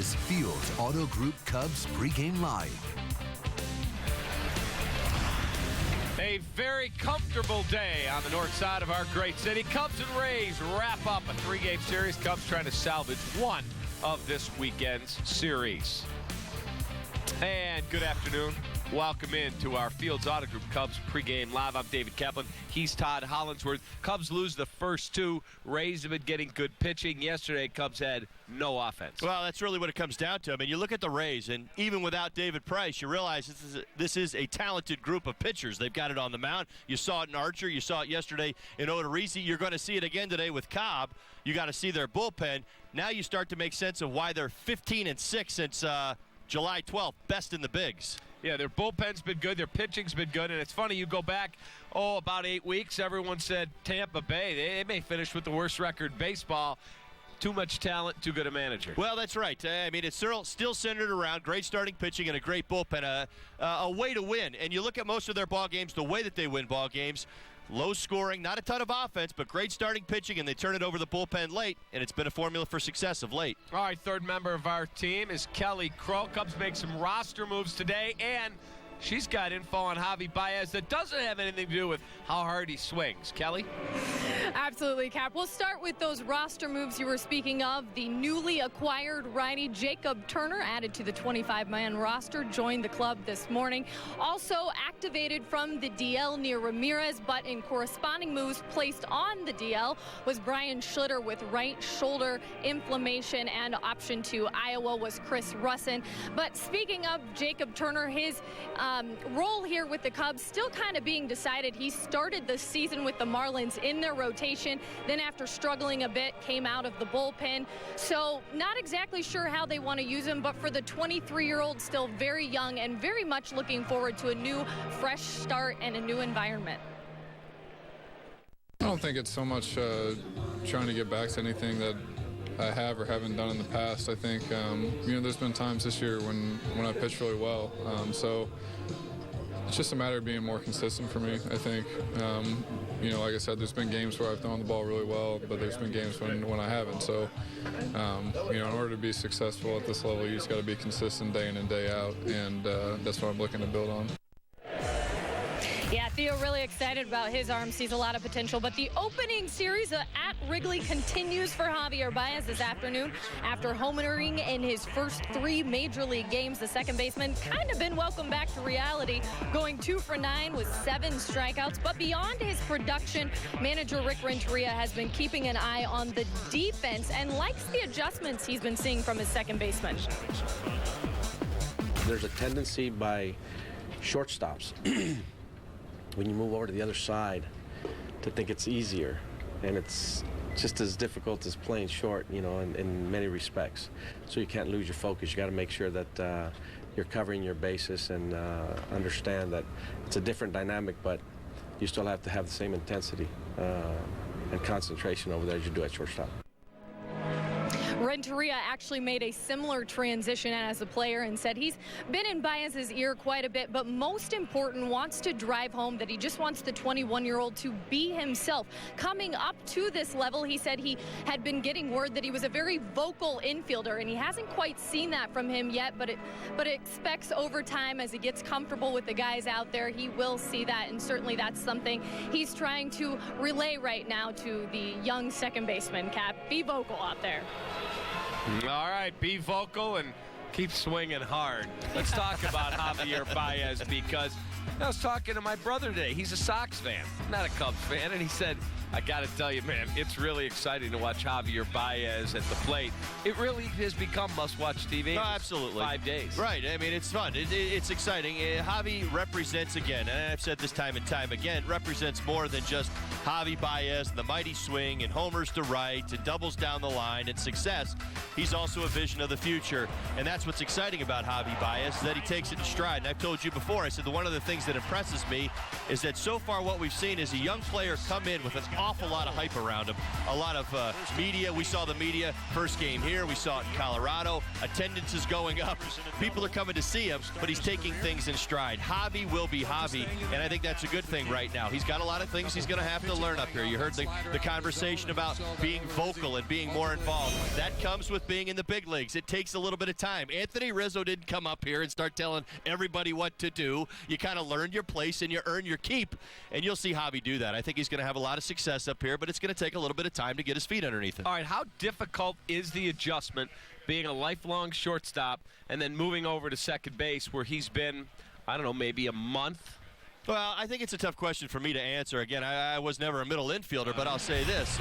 is Fields Auto Group Cubs Pregame Live. A very comfortable day on the north side of our great city. Cubs and Rays wrap up a three-game series. Cubs trying to salvage one of this weekend's series. And good afternoon. Welcome in to our Fields Auto Group Cubs pregame live. I'm David Kaplan. He's Todd Hollinsworth. Cubs lose the first two. Rays have been getting good pitching. Yesterday, Cubs had no offense. Well, that's really what it comes down to. I mean, you look at the Rays, and even without David Price, you realize this is a talented group of pitchers. They've got it on the mound. You saw it in Archer. You saw it yesterday in Odorizzi. You're going to see it again today with Cobb. You got to see their bullpen. Now you start to make sense of why they're 15-6 since July 12th, best in the bigs. Yeah, their bullpen's been good. Their pitching's been good. And it's funny, you go back, about 8 weeks, everyone said Tampa Bay, they may finish with the worst record in baseball. Too much talent, too good a manager. Well, that's right. I mean, it's still centered around great starting pitching and a great bullpen, a way to win. And you look at most of their ball games, the way that they win ball games, low scoring, not a ton of offense, but great starting pitching, and they turn it over the bullpen late, and it's been a formula for success of late. All right, third member of our team is Kelly Crow. Cubs make some roster moves today, and she's got info on Javi Baez that doesn't have anything to do with how hard he swings. Kelly? Absolutely, Cap. We'll start with those roster moves you were speaking of. The newly acquired righty Jacob Turner, added to the 25-man roster, joined the club this morning. Also activated from the DL near Ramirez, but in corresponding moves placed on the DL was Brian Schlitter with right shoulder inflammation, and option to Iowa was Chris Russin. But speaking of Jacob Turner, his role here with the Cubs still kind of being decided. He started the season with the Marlins in their rotation, then after struggling a bit came out of the bullpen. So not exactly sure how they want to use him, but for the 23-year-old, still very young and very much looking forward to a new fresh start and a new environment. I don't think it's so much trying to get back to anything that I have or haven't done in the past. I think, there's been times this year when I pitched really well. So it's just a matter of being more consistent for me, I think. Like I said, there's been games where I've thrown the ball really well, but there's been games when I haven't. So, in order to be successful at this level, you just got to be consistent day in and day out, and that's what I'm looking to build on. Yeah, Theo really excited about his arm, sees a lot of potential. But the opening series at Wrigley continues for Javier Baez this afternoon. After homering in his first 3 major league games, the second baseman kind of been welcomed back to reality, going 2 for 9 with 7 strikeouts. But beyond his production, manager Rick Renteria has been keeping an eye on the defense and likes the adjustments he's been seeing from his second baseman. There's a tendency by shortstops when you move over to the other side to think it's easier, and it's just as difficult as playing short, in many respects. So you can't lose your focus. You got to make sure that you're covering your bases and understand that it's a different dynamic, but you still have to have the same intensity and concentration over there as you do at shortstop. Renteria actually made a similar transition as a player and said he's been in Baez's ear quite a bit, but most important, wants to drive home that he just wants the 21-year-old to be himself. Coming up to this level, he said he had been getting word that he was a very vocal infielder, and he hasn't quite seen that from him yet, but expects over time, as he gets comfortable with the guys out there, he will see that, and certainly that's something he's trying to relay right now to the young second baseman. Cap, be vocal out there. All right, be vocal and keep swinging hard. Let's talk about Javier Baez, because I was talking to my brother today. He's a Sox fan, not a Cubs fan, and he said, I got to tell you, man, it's really exciting to watch Javier Baez at the plate. It really has become must-watch TV. No, absolutely. 5 days. Right. I mean, it's fun. It's exciting. Javi represents, again, and I've said this time and time again, represents more than just Javi Baez, the mighty swing, and homers to right, and doubles down the line, and success. He's also a vision of the future, and that's what's exciting about Javi Baez, that he takes it in stride. And I've told you before, I said that one of the things that impresses me is that so far what we've seen is a young player come in with an awful lot of hype around him, a lot of media. We saw the media first game here. We saw it in Colorado. Attendance is going up. People are coming to see him, but he's taking things in stride. Javi will be Javi, and I think that's a good thing right now. He's got a lot of things he's going to have to to learn up here. You heard the conversation about being vocal and being more involved. That comes with being in the big leagues. It takes a little bit of time. Anthony Rizzo didn't come up here and start telling everybody what to do. You kind of learn your place and you earn your keep, and you'll see Javi do that. I think he's going to have a lot of success up here, but it's going to take a little bit of time to get his feet underneath him. All right, how difficult is the adjustment being a lifelong shortstop and then moving over to second base where he's been, I don't know, maybe a month? Well, I think it's a tough question for me to answer. Again, I was never a middle infielder, but I'll say this.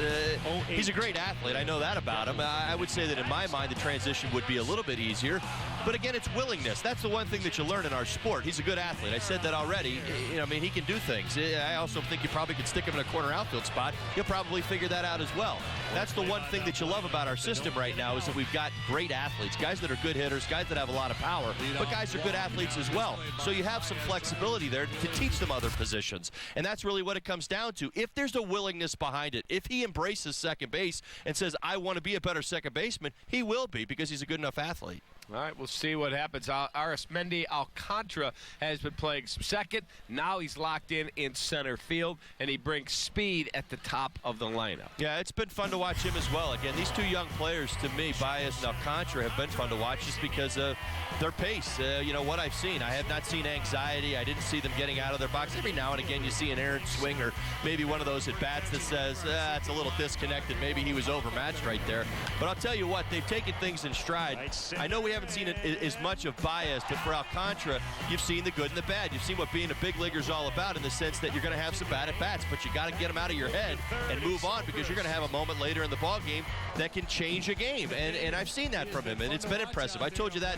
He's a great athlete. I know that about him. I would say that in my mind the transition would be a little bit easier. But again, it's willingness. That's the one thing that you learn in our sport. He's a good athlete. I said that already. I mean, he can do things. I also think you probably could stick him in a corner outfield spot. He'll probably figure that out as well. That's the one thing that you love about our system right now is that we've got great athletes, guys that are good hitters, guys that have a lot of power, but guys are good athletes as well. So you have some flexibility there to teach them other positions. And that's really what it comes down to. If there's a willingness behind it, if he embraces second base and says, I want to be a better second baseman, he will be because he's a good enough athlete. All right, we'll see what happens. Arismendi Alcantara has been playing second. Now he's locked in center field, and he brings speed at the top of the lineup. Yeah, it's been fun to watch him as well. Again, these two young players, to me, Baez and Alcantara, have been fun to watch just because of their pace. What I've seen. I have not seen anxiety. I didn't see them getting out of their box. Every now and again, you see an errant swing or maybe one of those at-bats that says, it's a little disconnected. Maybe he was overmatched right there. But I'll tell you what, they've taken things in stride. I know we haven't seen it as much of Baez, but for Alcantara, you've seen the good and the bad. You've seen what being a big leaguer is all about in the sense that you're going to have some bad at-bats, but you got to get them out of your head and move on because you're going to have a moment later in the ball game that can change a game. And I've seen that from him, and it's been impressive. I told you that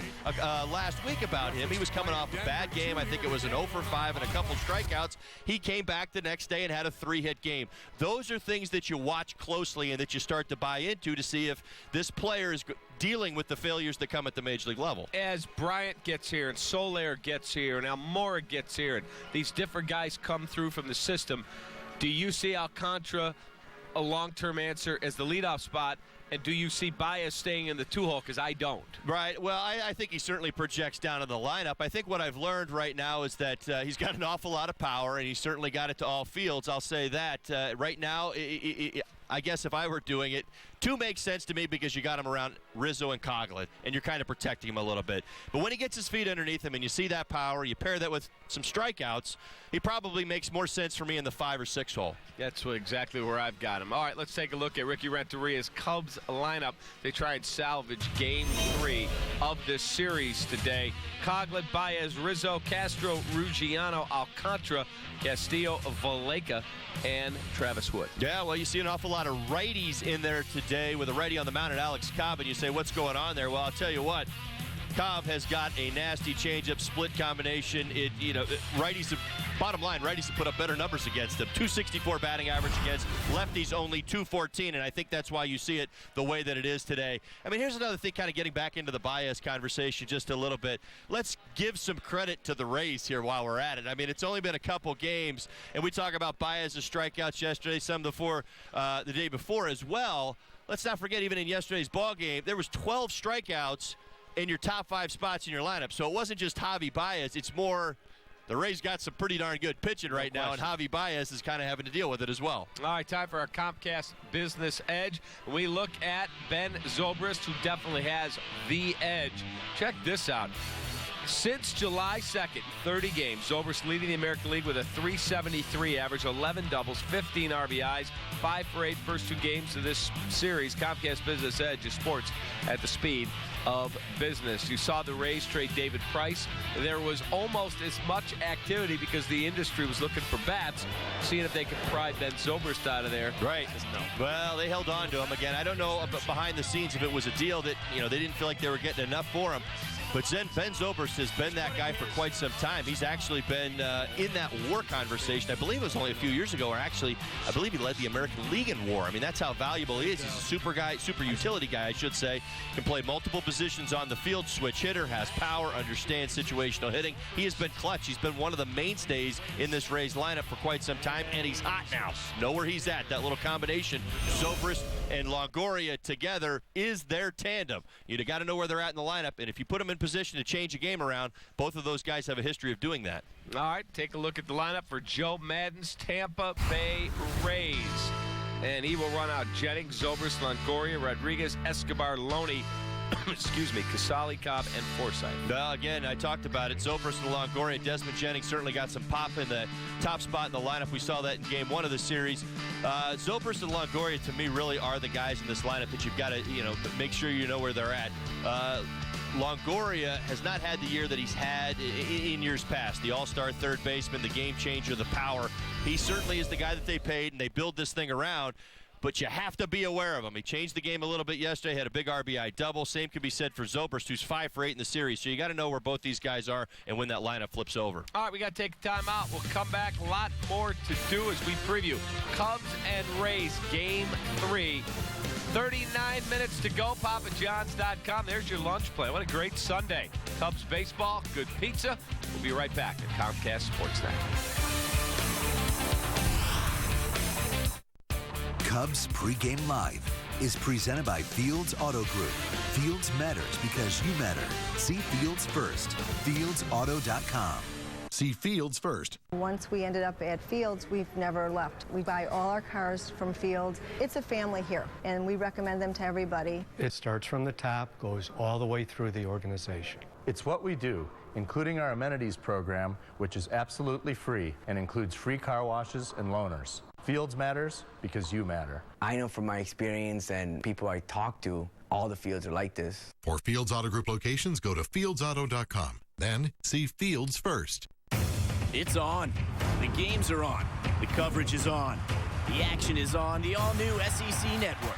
last week about him. He was coming off a bad game. I think it was an 0 for 5 and a couple strikeouts. He came back the next day and had a 3-hit game. Those are things that you watch closely and that you start to buy into to see if this player is dealing with the failures that come at the major league level. As Bryant gets here and Soler gets here and Almora gets here and these different guys come through from the system, do you see Alcantara a long-term answer as the leadoff spot? And do you see Baez staying in the two-hole? Because I don't. Right. Well, I think he certainly projects down in the lineup. I think what I've learned right now is that he's got an awful lot of power, and he's certainly got it to all fields. I'll say that. Right now, I guess if I were doing it, 2 makes sense to me because you got him around Rizzo and Coughlin, and you're kind of protecting him a little bit. But when he gets his feet underneath him and you see that power, you pair that with some strikeouts, he probably makes more sense for me in the 5 or 6 hole. That's exactly where I've got him. All right, let's take a look at Ricky Renteria's Cubs lineup. They try and salvage Game 3 of this series today. Coughlin, Baez, Rizzo, Castro, Ruggiano, Alcantara, Castillo, Valleca, and Travis Wood. Yeah, well, you see an awful lot of righties in there today with a righty on the mound at Alex Cobb, and you say, what's going on there? Well, I'll tell you what. Cobb has got a nasty changeup split combination. Righties have, bottom line, righties have put up better numbers against them. 264 batting average against lefties, only 214, and I think that's why you see it the way that it is today. I mean, here's another thing, kind of getting back into the Baez conversation just a little bit. Let's give some credit to the Rays here while we're at it. I mean, it's only been a couple games, and we talk about Baez's strikeouts yesterday, some before the day before as well. Let's not forget, even in yesterday's ball game, there was 12 strikeouts in your top 5 spots in your lineup. So it wasn't just Javi Baez. It's more the Rays got some pretty darn good pitching right now, and Javi Baez is kind of having to deal with it as well. All right, time for our Comcast Business Edge. We look at Ben Zobrist, who definitely has the edge. Check this out. Since July 2nd, 30 games, Zobrist leading the American League with a .373 average, 11 doubles, 15 RBIs, 5 for 8 first 2 games of this series. Comcast Business Edge is sports at the speed of business. You saw the Rays trade David Price. There was almost as much activity because the industry was looking for bats, seeing if they could pry Ben Zobrist out of there. Right. Well, they held on to him again. I don't know behind the scenes if it was a deal that, they didn't feel like they were getting enough for him. But Ben Zobrist has been that guy for quite some time. He's actually been in that WAR conversation. I believe it was only a few years ago, or actually, I believe he led the American League in WAR. I mean, that's how valuable he is. He's a super utility guy, I should say. Can play multiple positions on the field, switch hitter, has power, understands situational hitting. He has been clutch. He's been one of the mainstays in this Rays lineup for quite some time, and he's hot now. Know where he's at. That little combination, Zobrist and Longoria together, is their tandem. You got to know where they're at in the lineup, and if you put them in position to change a game around. Both of those guys have a history of doing that. All right, take a look at the lineup for Joe Madden's Tampa Bay Rays. And he will run out Jennings, Zobrist, Longoria, Rodriguez, Escobar, Loney, excuse me, Casale, Cobb, and Forsythe. Well, again, I talked about it. Zobrist and Longoria, Desmond Jennings certainly got some pop in the top spot in the lineup. We saw that in Game 1 of the series. Zobrist and Longoria, to me, really are the guys in this lineup that you've got to, make sure you know where they're at. Longoria has not had the year that he's had in years past. The all-star third baseman, the game changer, the power. He certainly is the guy that they paid, and they build this thing around. But you have to be aware of him. He changed the game a little bit yesterday, had a big RBI double. Same can be said for Zobrist, who's 5 for 8 in the series. So you got to know where both these guys are and when that lineup flips over. All right, we got to take a time out. We'll come back. A lot more to do as we preview Cubs and Rays Game 3. 39 minutes to go. PapaJohns.com. There's your lunch plan. What a great Sunday. Cubs baseball, good pizza. We'll be right back at Comcast Sportsnet. Cubs Pregame Live is presented by Fields Auto Group. Fields matters because you matter. See Fields first. FieldsAuto.com. See Fields first. Once we ended up at Fields, we've never left. We buy all our cars from Fields. It's a family here, and we recommend them to everybody. It starts from the top, goes all the way through the organization. It's what we do, including our amenities program, which is absolutely free and includes free car washes and loaners. Fields matters because you matter. I know from my experience and people I talk to, all the Fields are like this. For Fields Auto Group locations, go to FieldsAuto.com. Then see Fields first. It's on. The games are on. The coverage is on. The action is on the all-new SEC network.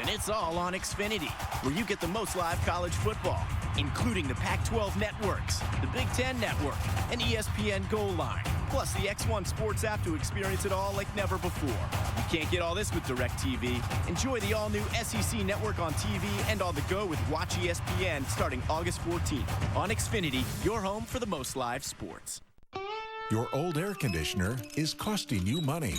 And it's all on Xfinity, where you get the most live college football, including the Pac-12 networks, the Big Ten network, and ESPN Goal Line, plus the X1 Sports app to experience it all like never before. You can't get all this with DirecTV. Enjoy the all-new SEC network on TV and on the go with Watch ESPN starting August 14th. On Xfinity, your home for the most live sports. Your old air conditioner is costing you money.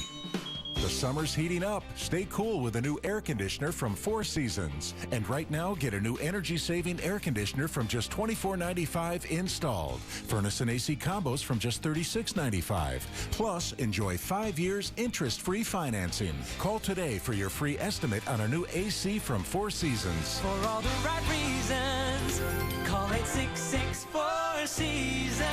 The summer's heating up. Stay cool with a new air conditioner from Four Seasons. And right now, get a new energy-saving air conditioner from just $24.95 installed. Furnace and AC combos from just $36.95. Plus, enjoy 5 years interest-free financing. Call today for your free estimate on a new AC from Four Seasons. For all the right reasons, call 866-4 Seasons.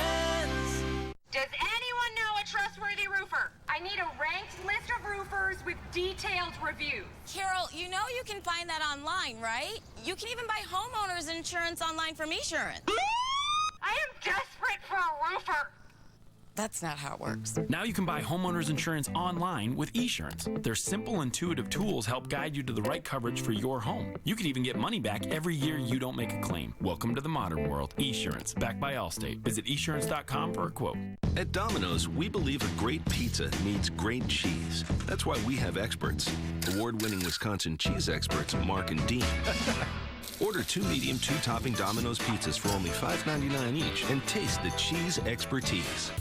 Does anyone know a trustworthy roofer? I need a ranked list of roofers with detailed reviews. Carol, you know you can find that online, right? You can even buy homeowners insurance online from Esurance. I am desperate for a roofer. That's not how it works. Now you can buy homeowners insurance online with Esurance. Their simple, intuitive tools help guide you to the right coverage for your home. You can even get money back every year you don't make a claim. Welcome to the modern world. Esurance, backed by Allstate. Visit Esurance.com for a quote. At Domino's, we believe a great pizza needs great cheese. That's why we have experts. Award-winning Wisconsin cheese experts, Mark and Dean. Order 2 medium, 2-topping Domino's pizzas for only $5.99 each and taste the cheese expertise.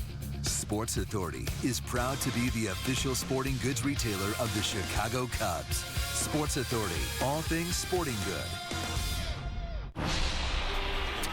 Sports Authority is proud to be the official sporting goods retailer of the Chicago Cubs. Sports Authority, all things sporting good.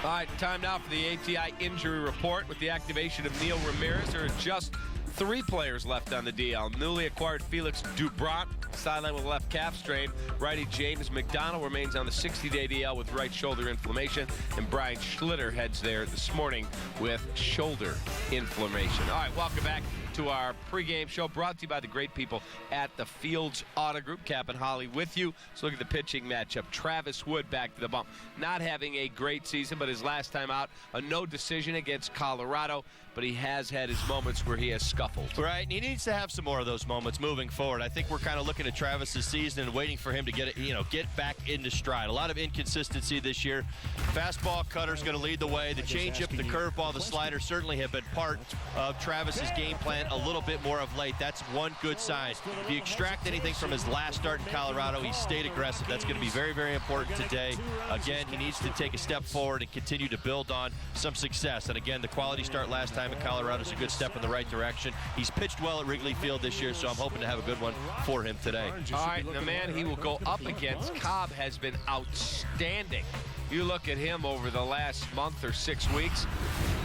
All right, time now for the ATI injury report. With the activation of Neil Ramirez, there are just 3 players left on the DL. Newly acquired Felix Dubront, sidelined with left calf strain. Righty James McDonald remains on the 60-day DL with right shoulder inflammation. And Brian Schlitter heads there this morning with shoulder inflammation. All right, welcome back to our pregame show brought to you by the great people at the Fields Auto Group. Cap and Holly with you. Let's look at the pitching matchup. Travis Wood back to the bump. Not having a great season, but his last time out, a no decision against Colorado. But he has had his moments where he has scuffled. Right, and he needs to have some more of those moments moving forward. I think we're kind of looking at Travis's season and waiting for him to get back into stride. A lot of inconsistency this year. Fastball, cutter's going to lead the way. The changeup, the curveball, the slider certainly have been part of Travis's game plan it a little bit more of late. That's one good sign. If you extract anything from his last start in Colorado, he stayed aggressive. That's going to be very, very important today. Again, he needs to take a step forward and continue to build on some success. And again, the quality start last time in Colorado is a good step in the right direction. He's pitched well at Wrigley Field this year, so I'm hoping to have a good one for him today. All right, the man he will go up against, Cobb, has been outstanding. You look at him over the last month or 6 weeks,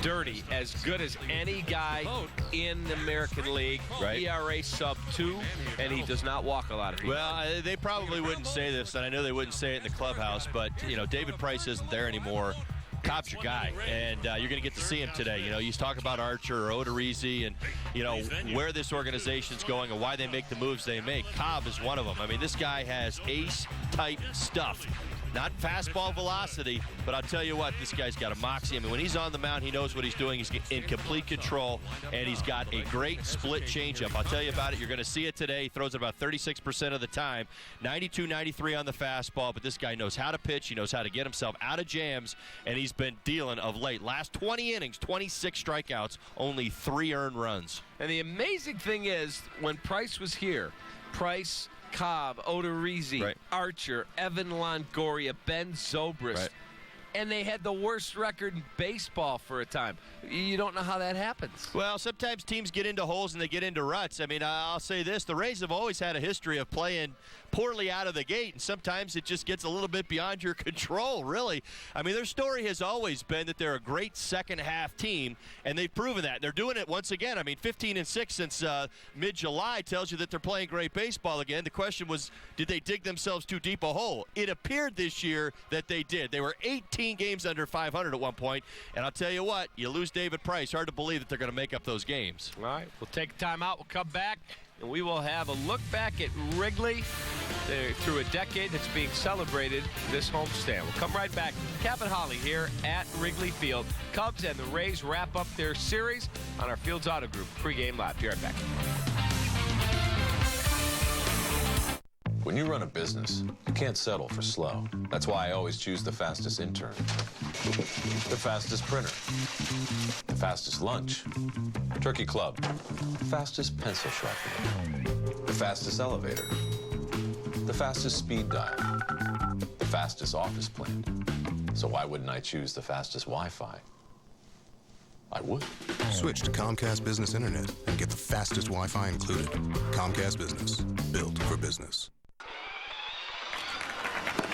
dirty, as good as any guy in the American League. Right. ERA sub-2, and he does not walk a lot of people. Well, they probably wouldn't say this, and I know they wouldn't say it in the clubhouse, but, you know, David Price isn't there anymore. Cobb's your guy, and you're going to get to see him today. You know, you talk about Archer or Odorizzi and, you know, where this organization's going and why they make the moves they make. Cobb is one of them. I mean, this guy has ace-type stuff. Not fastball velocity, but I'll tell you what, this guy's got a moxie. I mean, when he's on the mound, he knows what he's doing. He's in complete control, and he's got a great split changeup. I'll tell you about it. You're going to see it today. He throws it about 36% of the time. 92, 93 on the fastball, but this guy knows how to pitch. He knows how to get himself out of jams, and he's been dealing of late. Last 20 innings, 26 strikeouts, only 3 earned runs. And the amazing thing is, when Price was here, Price, Cobb, Odorizzi, Archer, Evan Longoria, Ben Zobrist, and they had the worst record in baseball for a time. You don't know how that happens. Well, sometimes teams get into holes and they get into ruts. I mean, I'll say this. The Rays have always had a history of playing poorly out of the gate, and sometimes it just gets a little bit beyond your control, really. I mean, their story has always been that they're a great second-half team, and they've proven that. They're doing it once again. I mean, 15-6 since mid-July tells you that they're playing great baseball again. The question was, did they dig themselves too deep a hole? It appeared this year that they did. They were 18 games under 500 at one point, and I'll tell you what, you lose David Price, hard to believe that they're going to make up those games. All right, we'll take a time out. We'll come back, and we will have a look back at Wrigley through a decade that's being celebrated this homestand. We'll come right back. Cap and Holly here at Wrigley Field. Cubs and the Rays wrap up their series on our Fields Auto Group pregame live. Be right back. When you run a business, you can't settle for slow. That's why I always choose the fastest intern, the fastest printer, the fastest lunch, Turkey Club, the fastest pencil sharpener, the fastest elevator, the fastest speed dial, the fastest office plan. So why wouldn't I choose the fastest Wi-Fi? I would. Switch to Comcast Business Internet and get the fastest Wi-Fi included. Comcast Business, built for business.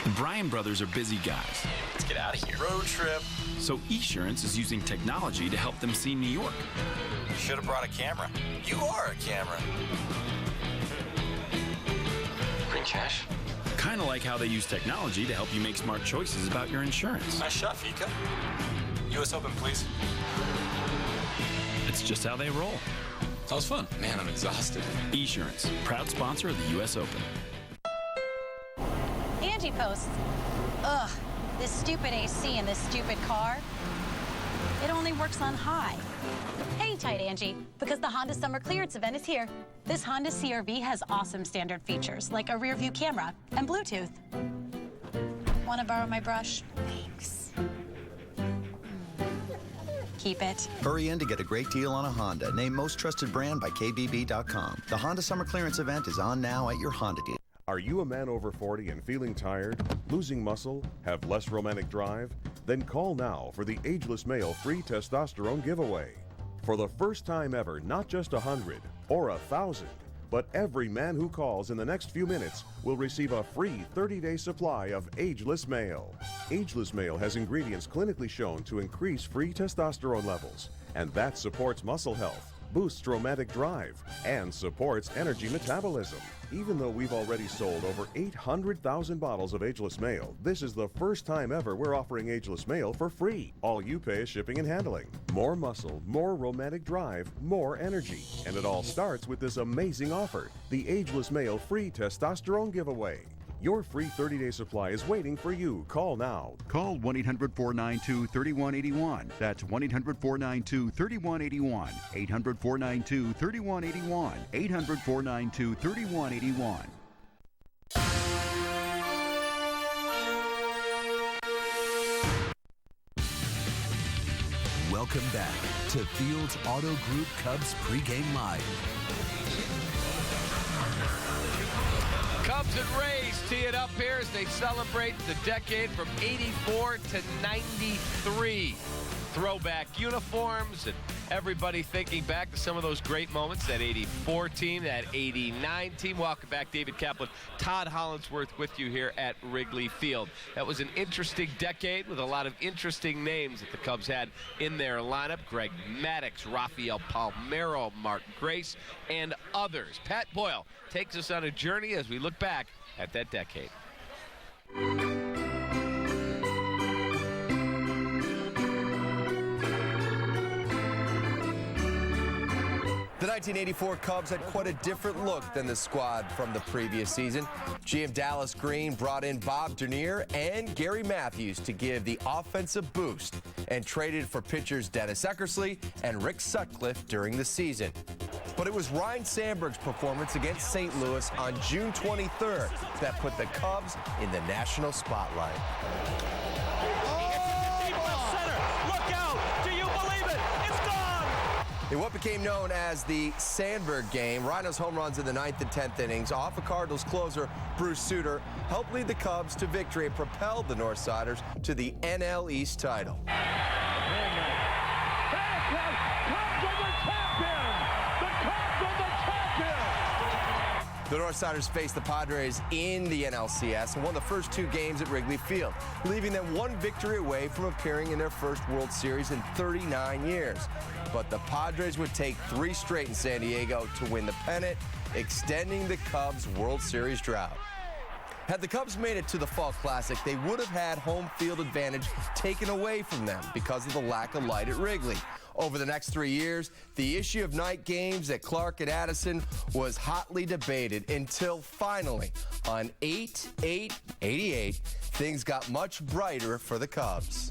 The Bryan brothers are busy guys. Let's get out of here. Road trip. So Esurance is using technology to help them see New York. Should have brought a camera. You are a camera. Green cash. Kind of like how they use technology to help you make smart choices about your insurance. Nice shot, Fika. U.S. Open, please. It's just how they roll. Sounds fun. Man, I'm exhausted. Esurance, proud sponsor of the U.S. Open. Angie posts, ugh, this stupid AC in this stupid car. It only works on high. Hang tight, Angie, because the Honda Summer Clearance event is here. This Honda CR-V has awesome standard features like a rear view camera and Bluetooth. Want to borrow my brush? Thanks. Keep it. Hurry in to get a great deal on a Honda, named Most Trusted Brand by KBB.com. The Honda Summer Clearance event is on now at your Honda dealer. Are you a man over 40 and feeling tired, losing muscle, have less romantic drive? Then call now for the Ageless Male free testosterone giveaway. For the first time ever, not just 100 or 1,000, but every man who calls in the next few minutes will receive a free 30-day supply of Ageless Male. Ageless Male has ingredients clinically shown to increase free testosterone levels, and that supports muscle health, boosts romantic drive, and supports energy metabolism. Even though we've already sold over 800,000 bottles of Ageless Male, this is the first time ever we're offering Ageless Male for free. All you pay is shipping and handling. More muscle, more romantic drive, more energy. And it all starts with this amazing offer, the Ageless Male free testosterone giveaway. Your free 30-day supply is waiting for you. Call now. Call 1-800-492-3181. That's 1-800-492-3181. 800-492-3181. 800-492-3181. Welcome back to Fields Auto Group Cubs Pregame Live. Cubs and Rays tee it up here as they celebrate the decade from 84 to 93. Throwback uniforms and everybody thinking back to some of those great moments. That 84 team, that 89 team. Welcome back, David Kaplan. Todd Hollandsworth with you here at Wrigley Field. That was an interesting decade with a lot of interesting names that the Cubs had in their lineup. Greg Maddux, Rafael Palmeiro, Mark Grace, and others. Pat Boyle takes us on a journey as we look back at that decade. The 1984 Cubs had quite a different look than the squad from the previous season. GM Dallas Green brought in Bob Dernier and Gary Matthews to give the offensive boost and traded for pitchers Dennis Eckersley and Rick Sutcliffe during the season. But it was Ryne Sandberg's performance against St. Louis on June 23rd that put the Cubs in the national spotlight. In what became known as the Sandberg game, Rhino's home runs in the 9th and 10th innings off of Cardinals closer Bruce Sutter helped lead the Cubs to victory and propelled the Northsiders to the NL East title. The Northsiders faced the Padres in the NLCS and won the first 2 games at Wrigley Field, leaving them 1 victory away from appearing in their first World Series in 39 years. But the Padres would take 3 straight in San Diego to win the pennant, extending the Cubs' World Series drought. Had the Cubs made it to the Fall Classic, they would have had home field advantage taken away from them because of the lack of light at Wrigley. Over the next 3 years, the issue of night games at Clark and Addison was hotly debated until finally, on 8/8/88, things got much brighter for the Cubs.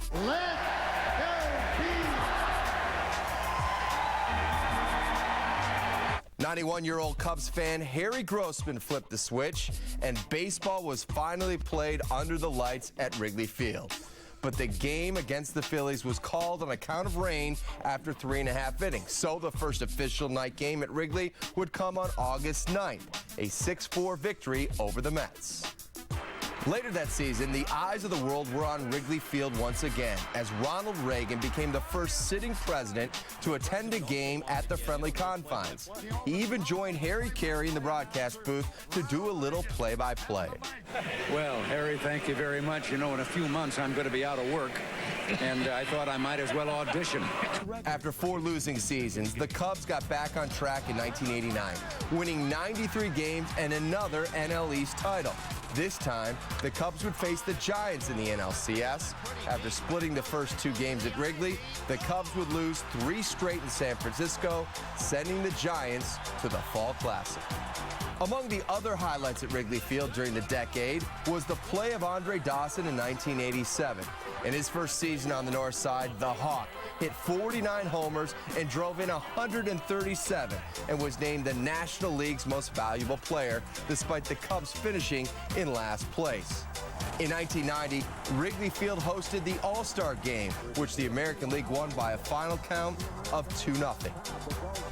91-year-old Cubs fan Harry Grossman flipped the switch, and baseball was finally played under the lights at Wrigley Field. But the game against the Phillies was called on account of rain after 3.5 innings. So the first official night game at Wrigley would come on August 9th, a 6-4 victory over the Mets. Later that season, the eyes of the world were on Wrigley Field once again as Ronald Reagan became the first sitting president to attend a game at the friendly confines. He even joined Harry Carey in the broadcast booth to do a little play-by-play. Well, Harry, thank you very much. You know, in a few months, I'm going to be out of work, and I thought I might as well audition. After 4 losing seasons, the Cubs got back on track in 1989, winning 93 games and another NL East title. This time, the Cubs would face the Giants in the NLCS. After splitting the first 2 games at Wrigley, the Cubs would lose 3 straight in San Francisco, sending the Giants to the Fall Classic. Among the other highlights at Wrigley Field during the decade was the play of Andre Dawson in 1987. In his first season on the north side, the Hawk hit 49 homers and drove in 137 and was named the National League's most valuable player, despite the Cubs finishing in last place. In 1990, Wrigley Field hosted the All-Star Game, which the American League won by a final count of 2-0.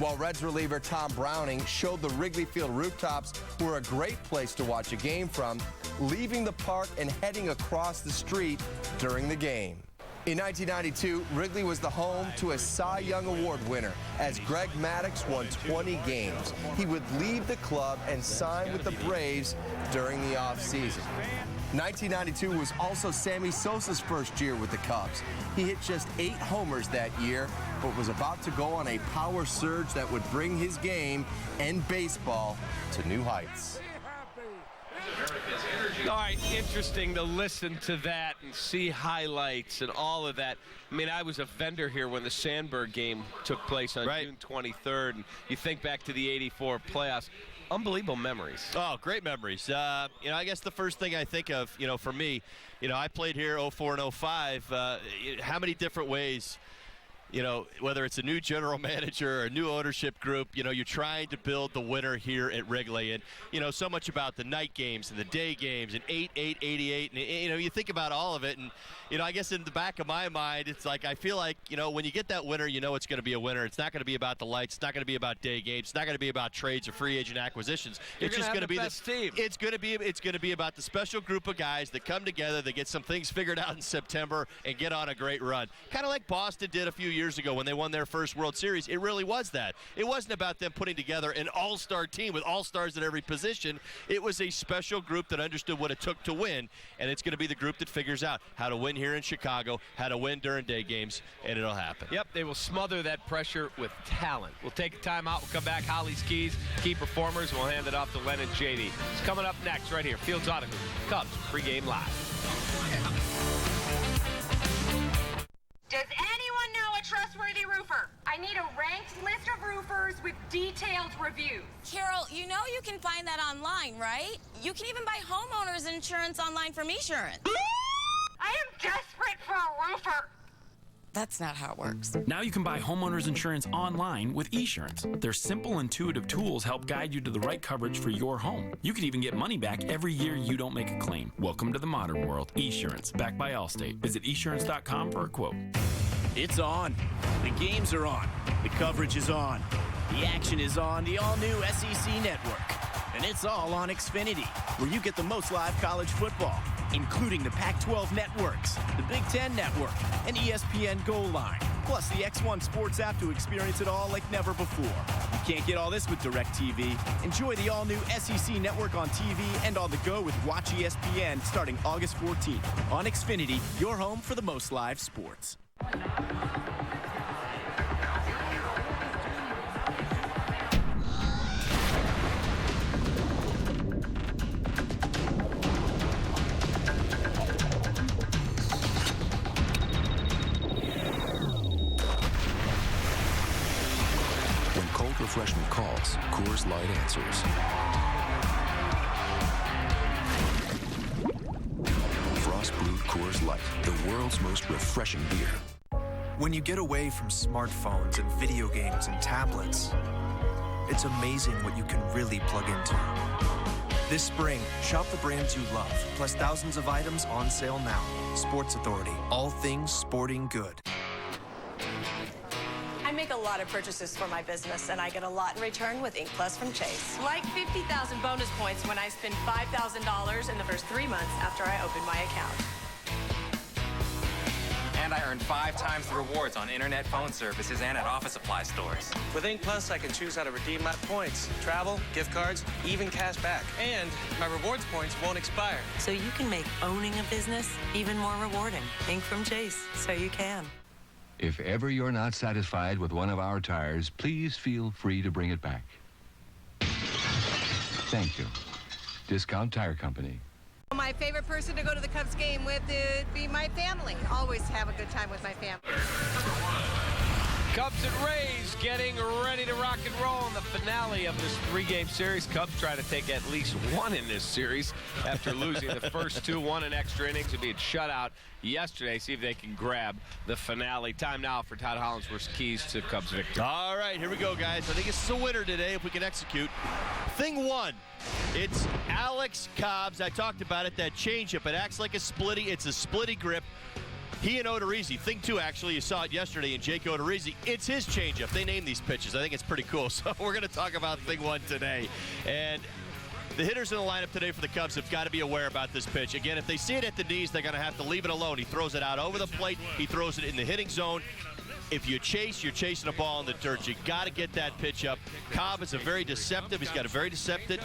While Reds reliever Tom Browning showed the Wrigley Field rooftops were a great place to watch a game from, leaving the park and heading across the street during the game. In 1992, Wrigley was the home to a Cy Young Award winner as Greg Maddux won 20 games. He would leave the club and sign with the Braves during the offseason. 1992 was also Sammy Sosa's first year with the Cubs. He hit just 8 homers that year, but was about to go on a power surge that would bring his game and baseball to new heights. All right, interesting to listen to that and see highlights and all of that. I mean, I was a vendor here when the Sandberg game took place on June 23rd, and you think back to the '84 playoffs. Unbelievable memories. Oh, great memories. I guess the first thing I think of, for me, I played here 04 and 05. How many different ways whether it's a new general manager or a new ownership group, you're trying to build the winner here at Wrigley. And, so much about the night games and the day games and 8-8, 88. And, you think about all of it. And, I guess in the back of my mind, it's like I feel like, when you get that winner, it's going to be a winner. It's not going to be about the lights. It's not going to be about day games. It's not going to be about trades or free agent acquisitions. It's just going to be best team. It's going to be about the special group of guys that come together, that get some things figured out in September and get on a great run. Kind of like Boston did a few years ago when they won their first World Series. It really was that. It wasn't about them putting together an all-star team with all-stars at every position. It was a special group that understood what it took to win, and it's going to be the group that figures out how to win here in Chicago, how to win during day games, and it'll happen. Yep, they will smother that pressure with talent. We'll take a timeout. We'll come back. Holly's Keys, key performers. We'll hand it off to Len and JD. It's coming up next right here. Fields Auto Group, Cubs pregame live. Does anyone know a trustworthy roofer? I need a ranked list of roofers with detailed reviews. Carol, you can find that online, right? You can even buy homeowners insurance online from Esurance. I am desperate for a roofer. That's not how it works. Now you can buy homeowners insurance online with Esurance. Their simple, intuitive tools help guide you to the right coverage for your home. You can even get money back every year you don't make a claim. Welcome to the modern world. Esurance, backed by Allstate. Visit esurance.com for a quote. It's on. The games are on. The coverage is on. The action is on the all-new SEC network. And it's all on Xfinity, where you get the most live college football, including the Pac-12 networks, the Big Ten network, and ESPN Goal Line, plus the X1 Sports app to experience it all like never before. You can't get all this with DirecTV. Enjoy the all-new SEC network on TV and on the go with Watch ESPN starting August 14th. On Xfinity, your home for the most live sports. When cold refreshment calls, Coors Light answers. Frost brewed Coors Light, the world's most refreshing beer. When you get away from smartphones and video games and tablets, it's amazing what you can really plug into. This spring, shop the brands you love, plus thousands of items on sale now. Sports Authority, all things sporting good. I make a lot of purchases for my business, and I get a lot in return with Ink Plus from Chase. Like 50,000 bonus points when I spend $5,000 in the first 3 months after I open my account. And I earn 5 times the rewards on internet phone services and at office supply stores. With Ink Plus, I can choose how to redeem my points. Travel, gift cards, even cash back. And my rewards points won't expire. So you can make owning a business even more rewarding. Ink from Chase, so you can. If ever you're not satisfied with one of our tires, please feel free to bring it back. Thank you. Discount Tire Company. My favorite person to go to the Cubs game with would be my family. Always have a good time with my family. Cubs and Rays getting ready to rock and roll in the finale of this 3-game series. Cubs trying to take at least one in this series after losing the first 2, 1 in extra innings and being shut out yesterday. See if they can grab the finale. Time now for Todd Hollinsworth's keys to Cubs victory. All right, here we go, guys. I think it's a winner today if we can execute. Thing 1, it's Alex Cobb's. I talked about it, that changeup. It acts like a splitty. It's a splitty grip. He and Odorizzi, thing 2, actually, you saw it yesterday in Jake Odorizzi. It's his changeup. They named these pitches. I think it's pretty cool. So we're going to talk about thing 1 today. And the hitters in the lineup today for the Cubs have got to be aware about this pitch. Again, if they see it at the knees, they're going to have to leave it alone. He throws it out over the plate. He throws it in the hitting zone. If you chase, you're chasing a ball in the dirt. You got to get that pitch up. Cobb is a very deceptive. He's got a very deceptive,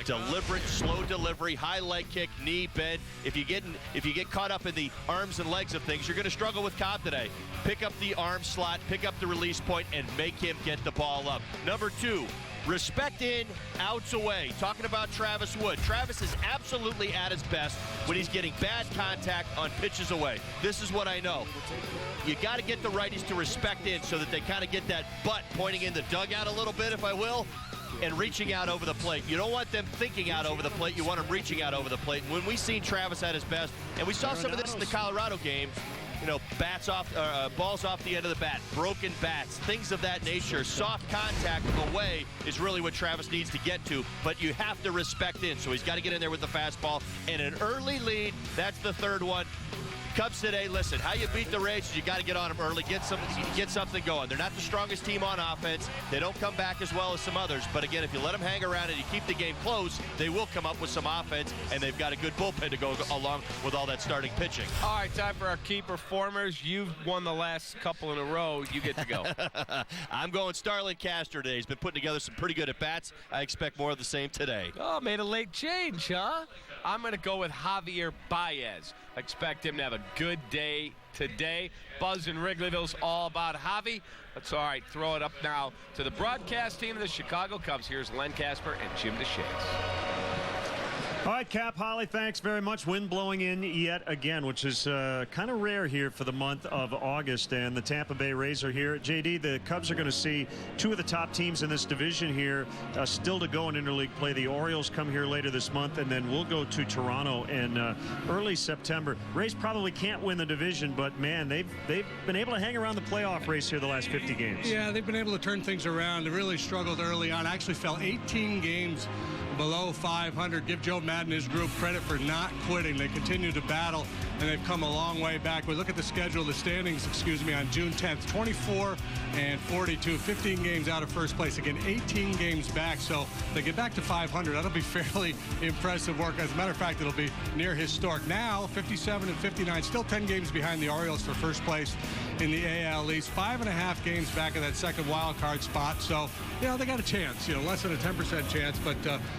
deliberate, slow delivery, high leg kick, knee bend. If you get caught up in the arms and legs of things, you're going to struggle with Cobb today. Pick up the arm slot, pick up the release point, and make him get the ball up. Number 2. Respect in, outs away. Talking about Travis Wood. Travis is absolutely at his best when he's getting bad contact on pitches away. This is what I know. You got to get the righties to respect in so that they kind of get that butt pointing in the dugout a little bit, if I will, and reaching out over the plate. You don't want them thinking out over the plate. You want them reaching out over the plate. When we seen Travis at his best, and we saw some of this in the Colorado game, balls off the end of the bat, broken bats, things of that nature. Soft contact away is really what Travis needs to get to, but you have to respect in, so he's got to get in there with the fastball. And an early lead, that's the third one. Cubs today, listen, how you beat the Rays is you got to get on them early, get something going. They're not the strongest team on offense. They don't come back as well as some others. But again, if you let them hang around and you keep the game close, they will come up with some offense, and they've got a good bullpen to go along with all that starting pitching. All right, time for our key performers. You've won the last couple in a row. You get to go. I'm going Starlin Castro today. He's been putting together some pretty good at-bats. I expect more of the same today. Oh, made a late change, huh? I'm going to go with Javier Baez. I expect him to have a good day today. Buzz in Wrigleyville's all about Javi. That's all right. Throw it up now to the broadcast team of the Chicago Cubs. Here's Len Casper and Jim DeShays. All right, Cap, Holly, thanks very much. Wind blowing in yet again, which is kind of rare here for the month of August, and the Tampa Bay Rays are here. JD, the Cubs are going to see two of the top teams in this division here still to go in interleague play. The Orioles come here later this month, and then we'll go to Toronto in early September. Rays probably can't win the division, but, man, they've been able to hang around the playoff race here the last 50 games. Yeah, they've been able to turn things around. They really struggled early on. Actually fell 18 games below 500. Give Joe Madden and his group credit for not quitting. They continue to battle, and they've come a long way back. We look at the schedule, the standings, on June 10th, 24 and 42, 15 games out of first place. Again, 18 games back, so they get back to 500. That'll be fairly impressive work. As a matter of fact, it'll be near historic. Now, 57 and 59, still 10 games behind the Orioles for first place in the AL East. 5.5 games back of that second wild card spot, so, they got a chance, less than a 10% chance, but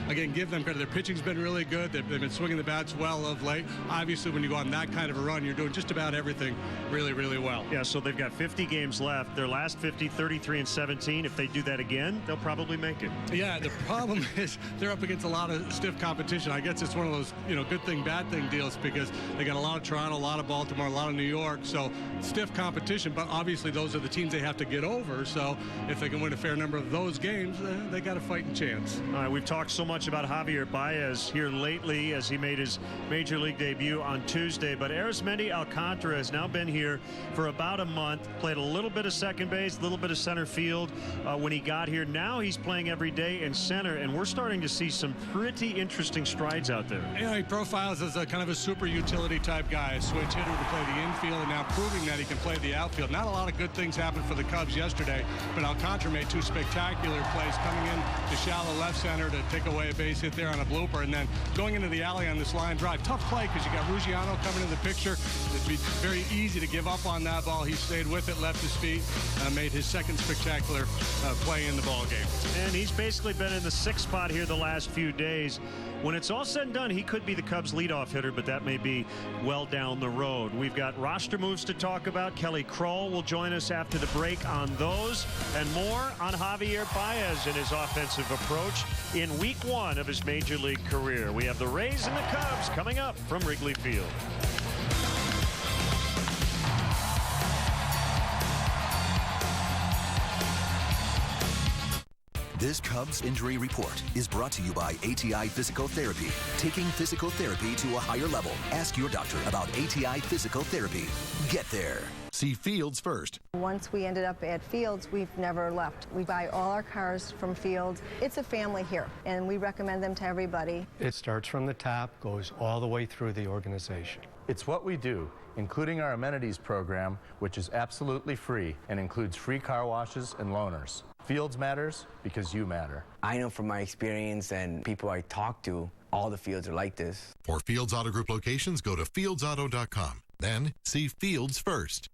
again, give them credit. Their pitching's been really good. They've been swinging the bats well of late. Obviously, when you go on that kind of a run, you're doing just about everything really, really well. Yeah, so they've got 50 games left. Their last 50, 33 and 17. If they do that again, they'll probably make it. Yeah, the problem is they're up against a lot of stiff competition. I guess it's one of those, good thing, bad thing deals because they got a lot of Toronto, a lot of Baltimore, a lot of New York. So stiff competition, but obviously those are the teams they have to get over. So if they can win a fair number of those games, they got a fighting chance. All right, we've talked so much about Javier Baez here lately as he made his major league debut on Tuesday, but Arismendi Alcantara has now been here for about a month, played a little bit of second base, a little bit of center field when he got here. Now he's playing every day in center, and we're starting to see some pretty interesting strides out there. Yeah, he profiles as a kind of a super utility type guy, a switch hitter to play the infield, and now proving that he can play the outfield. Not a lot of good things happened for the Cubs yesterday, but Alcantara made two spectacular plays, coming in to shallow left center to take away a base hit there on a blooper, and then going into the alley on this line drive. Tough play because you got Ruggiano coming in the picture. It'd be very easy to give up on that ball. He stayed with it, left his feet, made his second spectacular play in the ball game. And he's basically been in the sixth spot here the last few days. When it's all said and done, he could be the Cubs leadoff hitter, but that may be well down the road. We've got roster moves to talk about. Kelly Kroll will join us after the break on those and more on Javier Baez and his offensive approach in week one of his major league career. We have the Rays and the Cubs coming up from Wrigley Field. This Cubs injury report is brought to you by ATI Physical Therapy. Taking physical therapy to a higher level. Ask your doctor about ATI Physical Therapy. Get there. See Fields first. Once we ended up at Fields, we've never left. We buy all our cars from Fields. It's a family here, and we recommend them to everybody. It starts from the top, goes all the way through the organization. It's what we do, including our amenities program, which is absolutely free and includes free car washes and loaners. Fields matters because you matter. I know from my experience and people I talk to, all the Fields are like this. For Fields Auto Group locations, go to fieldsauto.com. Then see Fields first.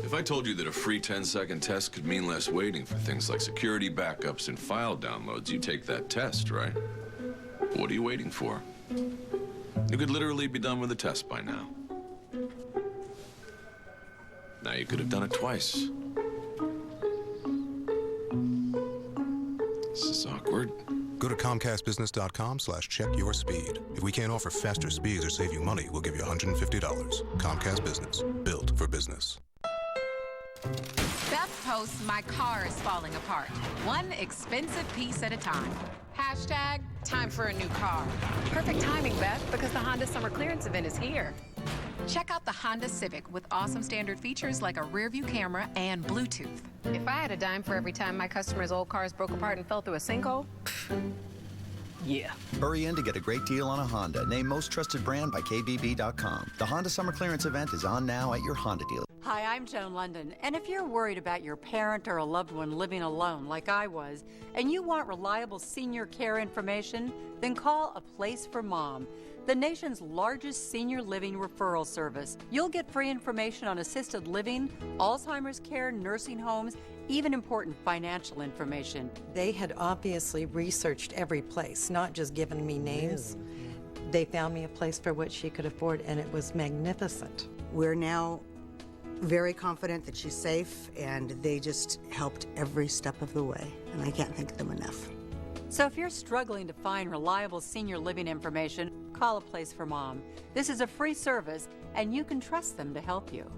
If I told you that a free 10-second test could mean less waiting for things like security backups and file downloads, you'd take that test, right? What are you waiting for? You could literally be done with the test by now. Now you could have done it twice. This is awkward. Go to ComcastBusiness.com/check-your-speed. If we can't offer faster speeds or save you money, we'll give you $150. Comcast Business. Built for business. Beth posts, "My car is falling apart. One expensive piece at a time." Hashtag, "Time for a new car." Perfect timing, Beth, because the Honda Summer Clearance event is here. Check out the Honda Civic with awesome standard features like a rear-view camera and Bluetooth. If I had a dime for every time my customers' old cars broke apart and fell through a sinkhole, yeah. Hurry in to get a great deal on a Honda. Named Most Trusted Brand by KBB.com. The Honda Summer Clearance event is on now at your Honda dealer. Hi, I'm Joan London, and if you're worried about your parent or a loved one living alone like I was, and you want reliable senior care information, then call A Place for Mom, the nation's largest senior living referral service. You'll get free information on assisted living, Alzheimer's care, nursing homes, even important financial information. They had obviously researched every place, not just given me names. They found me a place for what she could afford, and it was magnificent. We're now very confident that she's safe, and they just helped every step of the way, and I can't thank them enough. So if you're struggling to find reliable senior living information, call A Place for Mom. This is a free service, and you can trust them to help you.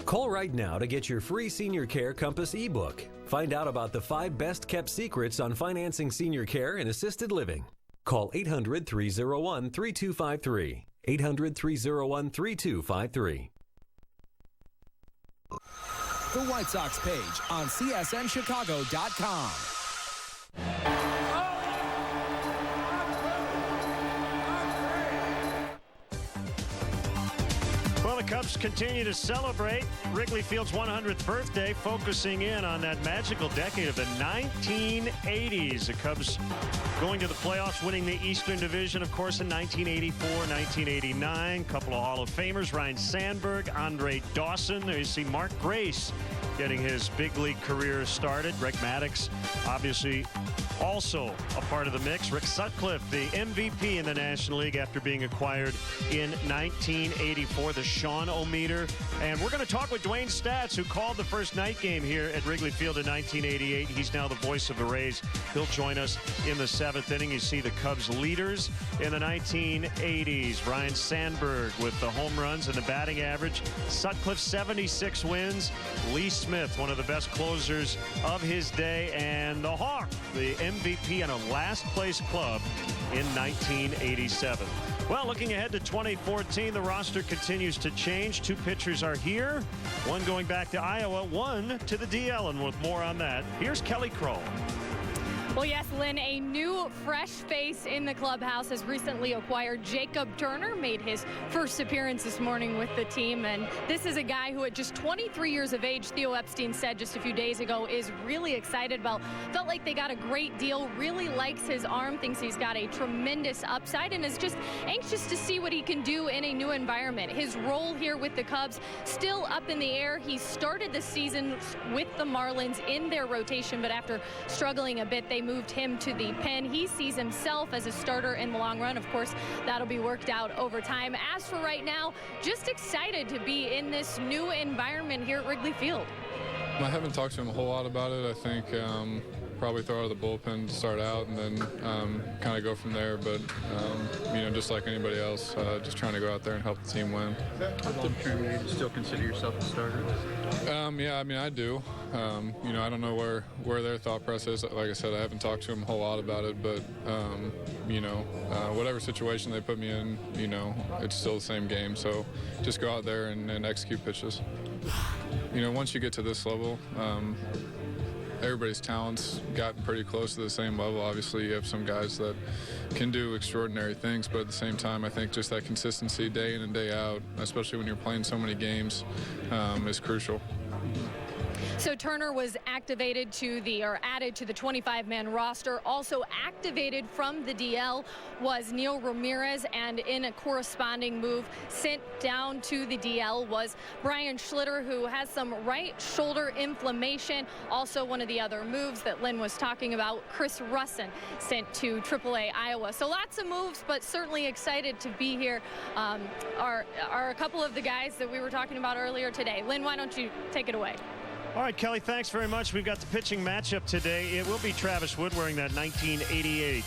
Call right now to get your free Senior Care Compass ebook. Find out about the 5 best-kept secrets on financing senior care and assisted living. Call 800-301-3253. 800-301-3253. The White Sox page on CSNChicago.com. Well, the Cubs continue to celebrate Wrigley Field's 100th birthday, focusing in on that magical decade of the 1980s. The Cubs going to the playoffs, winning the Eastern Division, of course, in 1984, 1989. A couple of Hall of Famers, Ryne Sandberg, Andre Dawson. There you see Mark Grace getting his big league career started. Greg Maddux, obviously, also a part of the mix. Rick Sutcliffe, the MVP in the National League after being acquired in 1984, the Sean O-meter. And we're going to talk with Dwayne Staats, who called the first night game here at Wrigley Field in 1988. He's now the voice of the Rays. He'll join us in the 7th inning. You see the Cubs leaders in the 1980s. Ryne Sandberg with the home runs and the batting average. Sutcliffe, 76 wins. Lee Smith, one of the best closers of his day. And the Hawk, the MVP in a last-place club in 1987. Well, looking ahead to 2014, the roster continues to change. 2 pitchers are here, one going back to Iowa, one to the DL, and with more on that, here's Kelly Crow. Well, yes, Lynn, a new fresh face in the clubhouse has recently acquired Jacob Turner, made his first appearance this morning with the team. And this is a guy who at just 23 years of age, Theo Epstein said just a few days ago, is really excited about. Felt like they got a great deal, really likes his arm, thinks he's got a tremendous upside, and is just anxious to see what he can do in a new environment. His role here with the Cubs still up in the air. He started the season with the Marlins in their rotation, but after struggling a bit, they moved him to the pen. He sees himself as a starter in the long run. Of course, that'll be worked out over time. As for right now, just excited to be in this new environment here at Wrigley Field. I haven't talked to him a whole lot about it. I think probably throw out of the bullpen to start out and then kind of go from there. But, you know, just like anybody else, just trying to go out there and help the team win. How long-term do you still consider yourself a starter? Yeah, I mean, I do. You know, I don't know where their thought process is. Like I said, I haven't talked to them a whole lot about it, but, you know, whatever situation they put me in, you know, it's still the same game. So just go out there and execute pitches. You know, once you get to this level, everybody's talent's gotten pretty close to the same level. Obviously, you have some guys that can do extraordinary things, but at the same time, I think just that consistency day in and day out, especially when you're playing so many games, is crucial. So Turner was added to the 25-man roster. Also activated from the DL was Neil Ramirez, and in a corresponding move sent down to the DL was Brian Schlitter, who has some right shoulder inflammation. Also one of the other moves that Lynn was talking about, Chris Russin sent to AAA Iowa. So lots of moves, but certainly excited to be here. Are a couple of the guys that we were talking about earlier today. Lynn, why don't you take it away? All right, Kelly, thanks very much. We've got the pitching matchup today. It will be Travis Wood wearing that 1988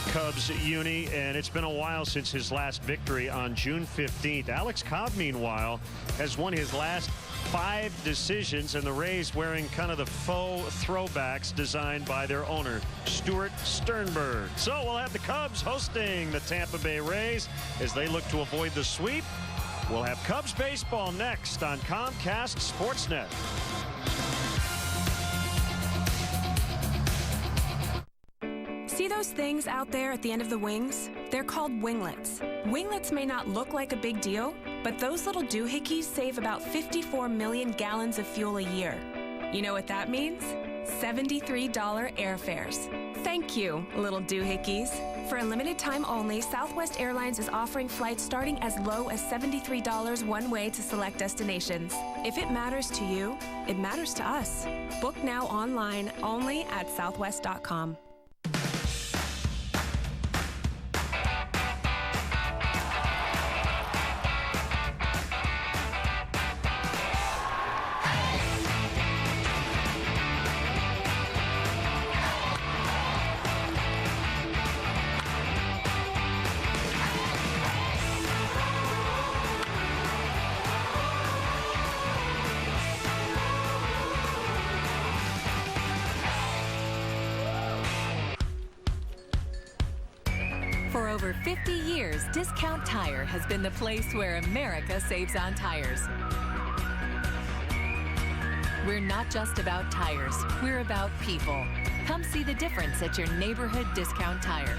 Cubs uni, and it's been a while since his last victory on June 15th. Alex Cobb, meanwhile, has won his last 5 decisions, and the Rays wearing kind of the faux throwbacks designed by their owner, Stuart Sternberg. So we'll have the Cubs hosting the Tampa Bay Rays as they look to avoid the sweep We'll have Cubs baseball next on Comcast Sportsnet. See those things out there at the end of the wings? They're called winglets. Winglets may not look like a big deal, but those little doohickeys save about 54 million gallons of fuel a year. You know what that means? $73 airfares. Thank you, little doohickeys. For a limited time only, Southwest Airlines is offering flights starting as low as $73 one way to select destinations. If it matters to you, it matters to us. Book now online only at southwest.com. For over 50 years, Discount Tire has been the place where America saves on tires. We're not just about tires, we're about people. Come see the difference at your neighborhood Discount Tire.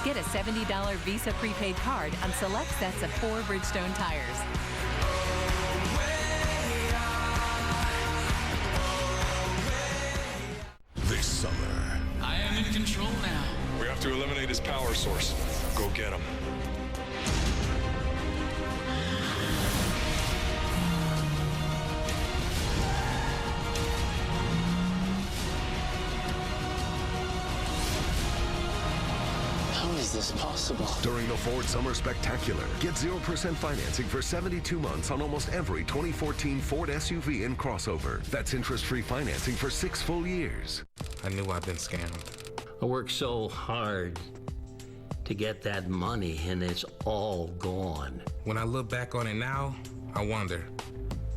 Get a $70 Visa prepaid card on select sets of 4 Bridgestone tires. This summer, I am in control now. we have to eliminate his power source. Go get him. How is this possible? During the Ford Summer Spectacular, get 0% financing for 72 months on almost every 2014 Ford SUV and crossover. That's interest-free financing for 6 full years. I knew I'd been scammed. I worked so hard to get that money, and it's all gone. When I look back on it now, I wonder,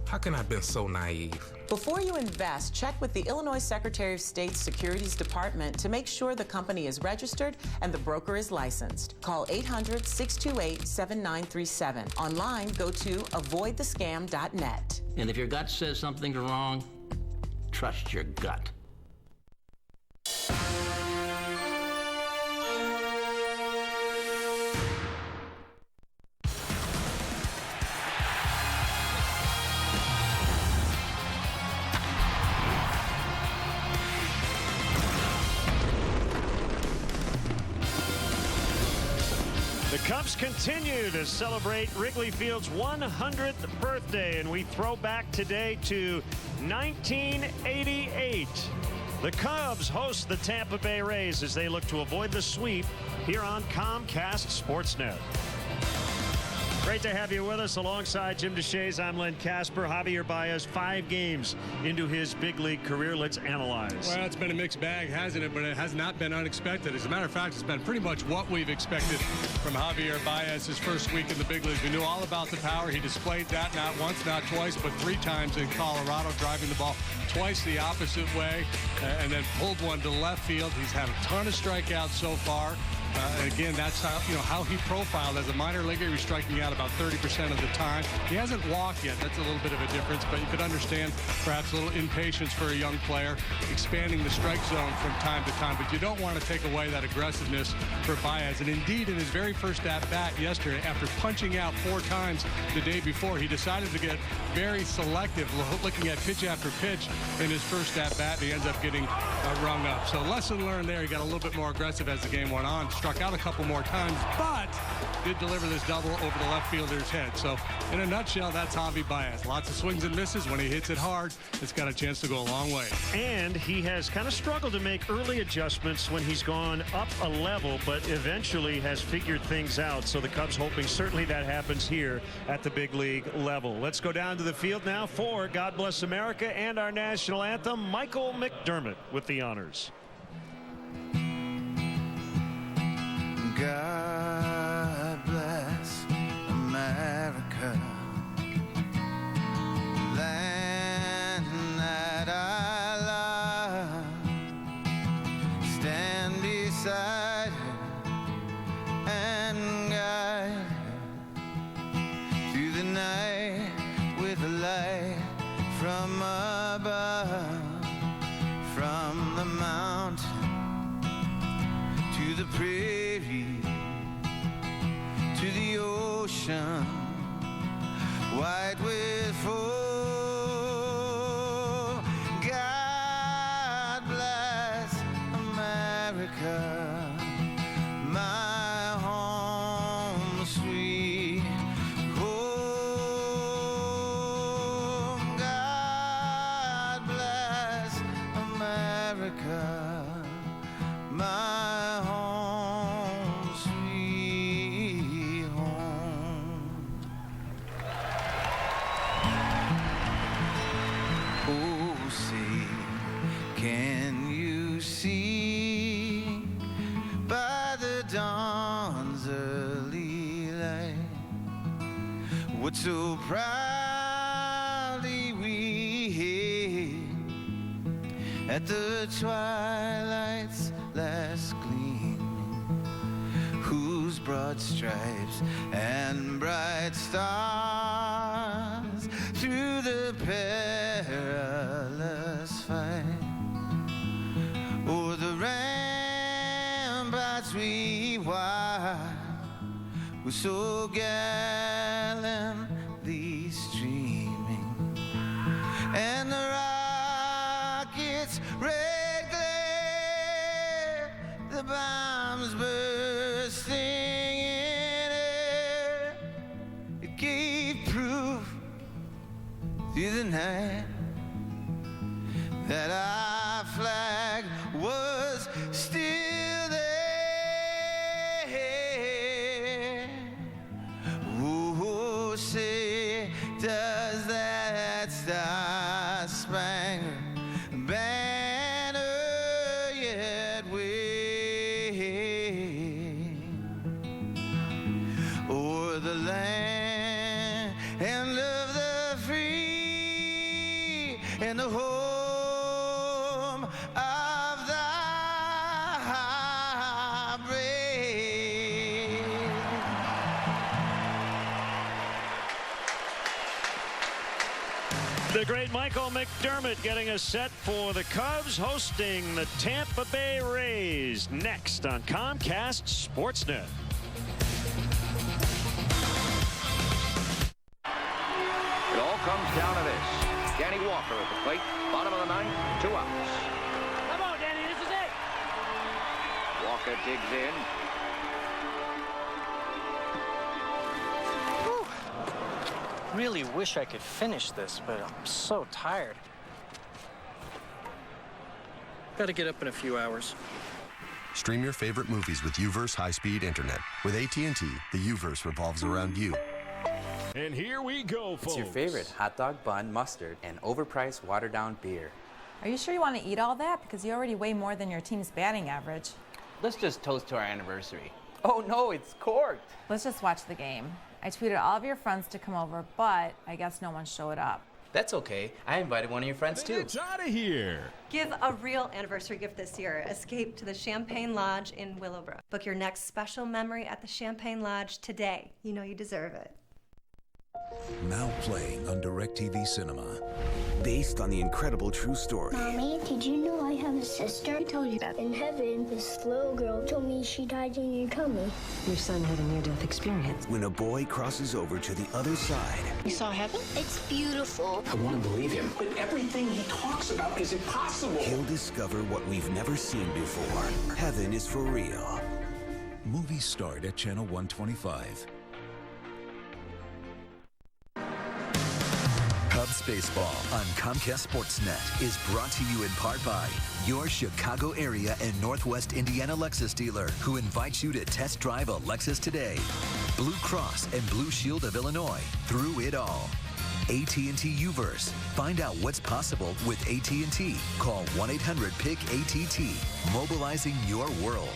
how can I have been so naive? Before you invest, check with the Illinois Secretary of State's Securities Department to make sure the company is registered and the broker is licensed. Call 800-628-7937. Online, go to avoidthescam.net. And if your gut says something's wrong, trust your gut. The Cubs continue to celebrate Wrigley Field's 100th birthday, and we throw back today to 1988. The Cubs host the Tampa Bay Rays as they look to avoid the sweep here on Comcast Sportsnet. Great to have you with us. Alongside Jim DeShays, I'm Len Casper. Javier Baez, 5 games into his big league career. Let's analyze. Well, it's been a mixed bag, hasn't it? But it has not been unexpected. As a matter of fact, it's been pretty much what we've expected from Javier Baez his first week in the big leagues. We knew all about the power. He displayed that not once, not twice, but 3 times in Colorado, driving the ball twice the opposite way, and then pulled one to left field. He's had a ton of strikeouts so far. Again, that's how he profiled as a minor leaguer. He was striking out about 30% of the time. He hasn't walked yet. That's a little bit of a difference, but you could understand perhaps a little impatience for a young player, expanding the strike zone from time to time. But you don't want to take away that aggressiveness for Baez. And indeed, in his very first at-bat yesterday, after punching out 4 times the day before, he decided to get very selective, looking at pitch after pitch in his first at-bat. He ends up getting rung up. So lesson learned there. He got a little bit more aggressive as the game went on. Struck out a couple more times, but did deliver this double over the left fielder's head. So in a nutshell, that's Javi Baez. Lots of swings and misses. When he hits it hard, it's got a chance to go a long way. And he has kind of struggled to make early adjustments when he's gone up a level, but eventually has figured things out. So the Cubs hoping certainly that happens here at the big league level. Let's go down to the field now for God Bless America and our national anthem. Michael McDermott with the honors. God bless America, land that I love. Stand beside her and guide her the prairie to the ocean, white with foam. God bless America, my home sweet home. God bless America, my home sweet home. Oh, say, can you see by the dawn's early light what so proudly we hailed at the twilight's last gleaming, whose broad stripes and bright stars through the perilous fight o'er the ramparts we watched were so gallantly streaming, and the rockets' red glare, the bombs bursting in air, it gave proof through the night that our flag was still there. Oh, say, does that star-spangled banner yet wave o'er the land and of the free and the home of the brave? The great Michael McDermott getting us set for the Cubs hosting the Tampa Bay Rays next on Comcast Sportsnet. It all comes down to this. Danny Walker at the plate, bottom of the ninth, 2 outs. Come on, Danny, this is it. Walker digs in. Really wish I could finish this, but I'm so tired. Got to get up in a few hours. Stream your favorite movies with UVerse high-speed internet. With AT&T, the UVerse revolves around you. And here we go, folks. It's your favorite hot dog bun, mustard, and overpriced watered-down beer. Are you sure you want to eat all that? Because you already weigh more than your team's batting average. Let's just toast to our anniversary. Oh no, it's corked. Let's just watch the game. I tweeted all of your friends to come over, but I guess no one showed up. That's okay. I invited one of your friends too. It's out of here. Give a real anniversary gift this year. Escape to the Champagne Lodge in Willowbrook. Book your next special memory at the Champagne Lodge today. You know you deserve it. Now playing on DirecTV Cinema. Based on the incredible true story. Mommy, did you know I have a sister? I told you that. In heaven, this little girl told me she died in your tummy. Your son had a near-death experience. When a boy crosses over to the other side. You saw heaven? It's beautiful. I want to believe him, but everything he talks about is impossible. He'll discover what we've never seen before. Heaven is for real. Movies start at Channel 125. Cubs baseball on Comcast Sportsnet is brought to you in part by your Chicago area and Northwest Indiana Lexus dealer, who invites you to test drive a Lexus today. Blue Cross and Blue Shield of Illinois, through it all. AT&T UVerse. Find out what's possible with AT&T. Call 1-800-PIC-ATT. Mobilizing your world.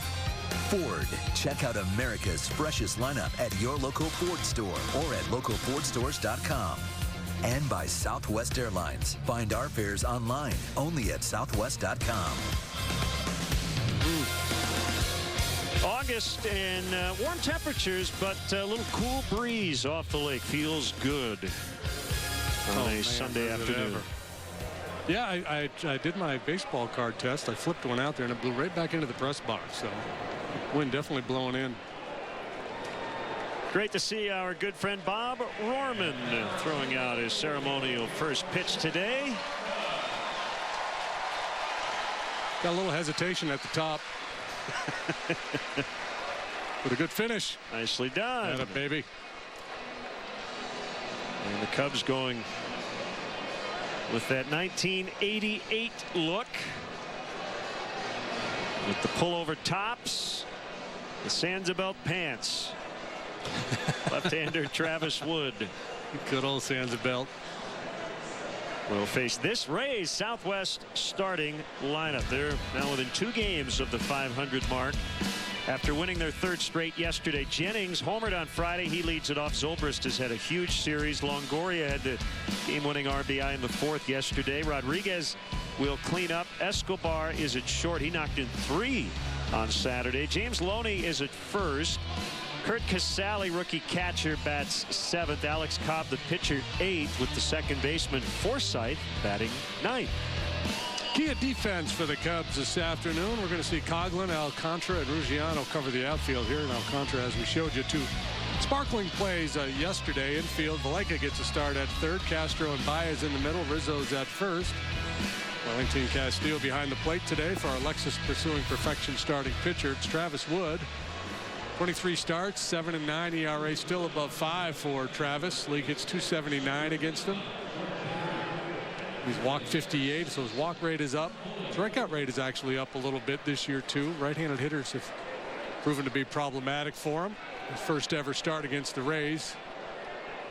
Ford. Check out America's freshest lineup at your local Ford store or at localfordstores.com. And by Southwest Airlines. Find our fares online, only at southwest.com. August and warm temperatures, but a little cool breeze off the lake. Feels good on a Sunday afternoon. Yeah, I did my baseball card test. I flipped one out there and it blew right back into the press box. So Wind definitely blowing in. Great to see our good friend Bob Rohrman throwing out his ceremonial first pitch today. Got a little hesitation at the top. But a good finish. Nicely done. Atta baby. And the Cubs going with that 1988 look. With the pullover tops, the Sansa pants. Left-hander Travis Wood. Good old Sansa will face this Rays Southwest starting lineup. They're now within 2 games of the 500 mark after winning their 3rd straight yesterday. Jennings homered on Friday. He leads it off. Zobrist has had a huge series. Longoria had the game-winning RBI in the 4th yesterday. Rodriguez will clean up. Escobar is at short. He knocked in 3 on Saturday. James Loney is at first. Kurt Casale, rookie catcher, bats 7th. Alex Cobb, the pitcher, 8th, with the second baseman Forsythe batting 9th. Key at defense for the Cubs this afternoon. We're going to see Coughlin, Alcantara, and Ruggiano cover the outfield here. And Alcantara, as we showed you, 2 sparkling plays yesterday. Infield, Valleca gets a start at 3rd. Castro and Baez in the middle. Rizzo's at 1st. Wellington Castillo behind the plate today for our Lexus Pursuing Perfection starting pitcher. It's Travis Wood. 23 starts, 7-9 ERA, still above 5 for Travis. League hits .279 against him. He's walked 58, so his walk rate is up. Strikeout rate is actually up a little bit this year too. Right-handed hitters have proven to be problematic for him. His first ever start against the Rays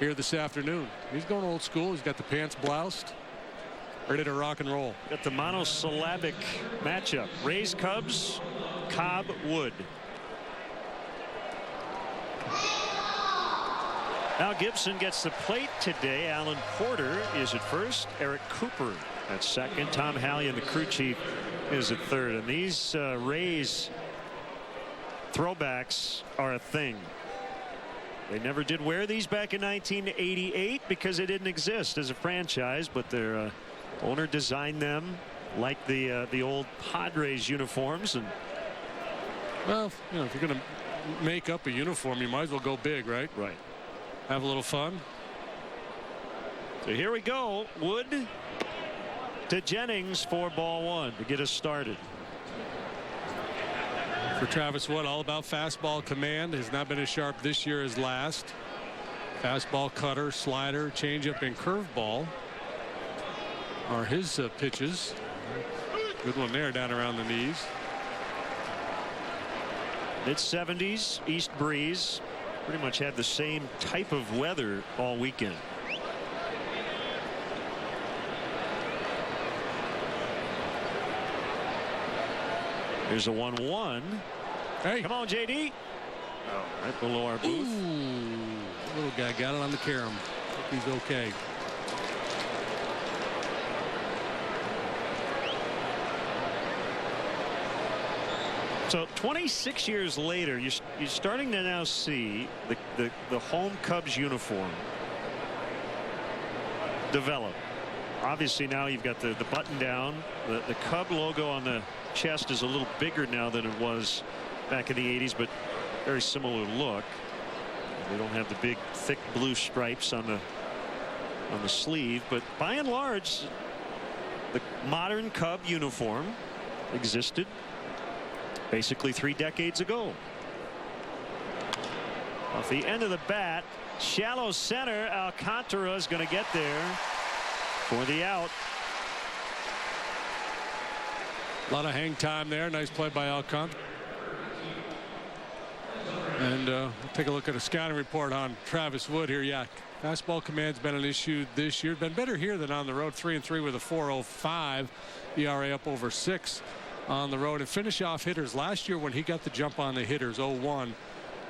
here this afternoon. He's going old school. He's got the pants bloused, ready to rock and roll. Got the monosyllabic matchup. Rays Cubs, Cobb Wood. Now Gibson gets the plate today. Alan Porter is at first. Eric Cooper at second. Tom Hallion, the crew chief, is at third. And these Rays throwbacks are a thing. They never did wear these back in 1988 because they didn't exist as a franchise, but their owner designed them like the old Padres uniforms. And well, you know, if you're going to make up a uniform, you might as well go big, right? Right. Have a little fun. So here we go. Wood to Jennings for ball 1 to get us started. For Travis Wood, all about fastball command. Has not been as sharp this year as last. Fastball, cutter, slider, changeup, and curveball are his pitches. Good one there down around the knees. Mid-70s, east breeze. Pretty much had the same type of weather all weekend. There's a 1-1. Hey, come on, JD. Oh, right below our booth. Ooh, little guy got it on the carom. He's okay. So 26 years later, you're starting to now see the home Cubs uniform develop. Obviously now you've got the button down. The Cub logo on the chest is a little bigger now than it was back in the 80s, but very similar look. They don't have the big thick blue stripes on the sleeve, but by and large the modern Cub uniform existed basically 3 decades ago. Off the end of the bat, shallow center. Alcantara is going to get there for the out. A lot of hang time there. Nice play by Alcantara. And we'll take a look at a scouting report on Travis Wood here. Yeah, fastball command's been an issue this year. Been better here than on the road. 3-3 with a 4.05 ERA, up over 6 on the road. And finish off hitters. Last year when he got the jump on the hitters, 0-1,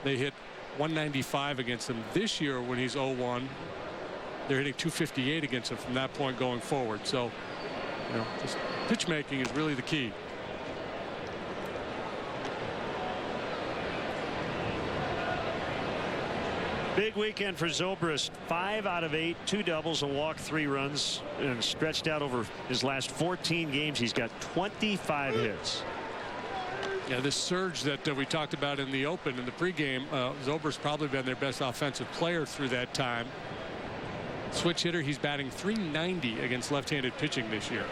they hit 195 against him. This year when he's 0-1, they're hitting 258 against him from that point going forward. So, you know, just pitch making is really the key. Big weekend for Zobrist. 5 out of 8, 2 doubles, a walk, 3 runs, and stretched out over his last 14 games. He's got 25 hits. Yeah, this surge that we talked about in the open, in the pregame, Zobrist's probably been their best offensive player through that time. Switch hitter, he's batting .390 against left-handed pitching this year.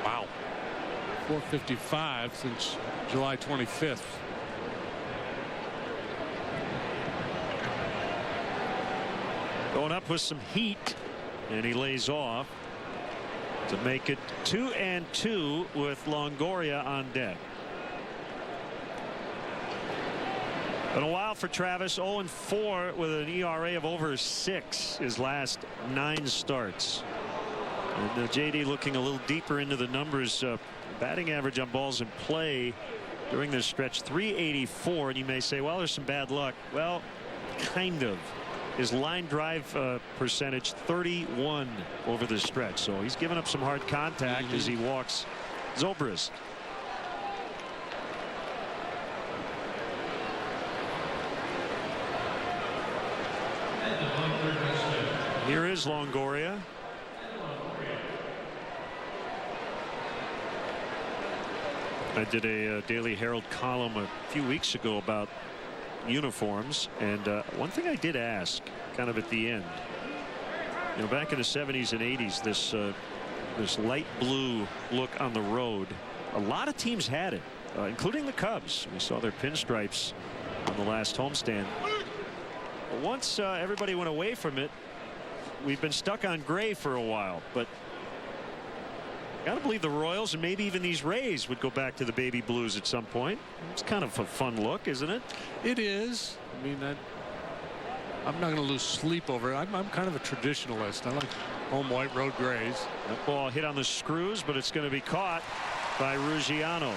Wow. .455 since July 25th. Going up with some heat, and he lays off to make it 2-2 with Longoria on deck. Been a while for Travis. 0-4 with an ERA of over 6 his last 9 starts. And JD looking a little deeper into the numbers. Batting average on balls in play during this stretch, .384, and you may say, well, there's some bad luck. Well, kind of. His line drive percentage 31 over the stretch, so he's given up some hard contact as he walks Zobrist. Here is Longoria. I did a Daily Herald column a few weeks ago about uniforms, and one thing I did ask kind of at the end, you know, back in the 70s and 80s, this light blue look on the road, a lot of teams had it, including the Cubs. We saw their pinstripes on the last homestand. But once everybody went away from it, we've been stuck on gray for a while, but got to believe the Royals and maybe even these Rays would go back to the baby blues at some point. It's kind of a fun look, isn't it? It is. I mean, I'm not going to lose sleep over it. I'm kind of a traditionalist. I like home white, road grays. That ball hit on the screws, but it's going to be caught by Ruggiano.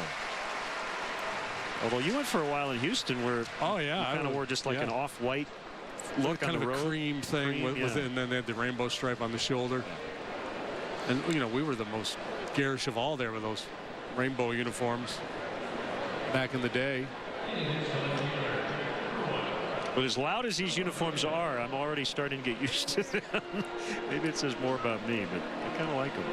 Although you went for a while in Houston where you kind of wore just like an off-white look kind on the of road. A cream thing with it, and then they had the rainbow stripe on the shoulder. And you know, we were the most garish of all there with those rainbow uniforms back in the day. But as loud as these uniforms are, I'm already starting to get used to them. Maybe it says more about me, but I kind of like them.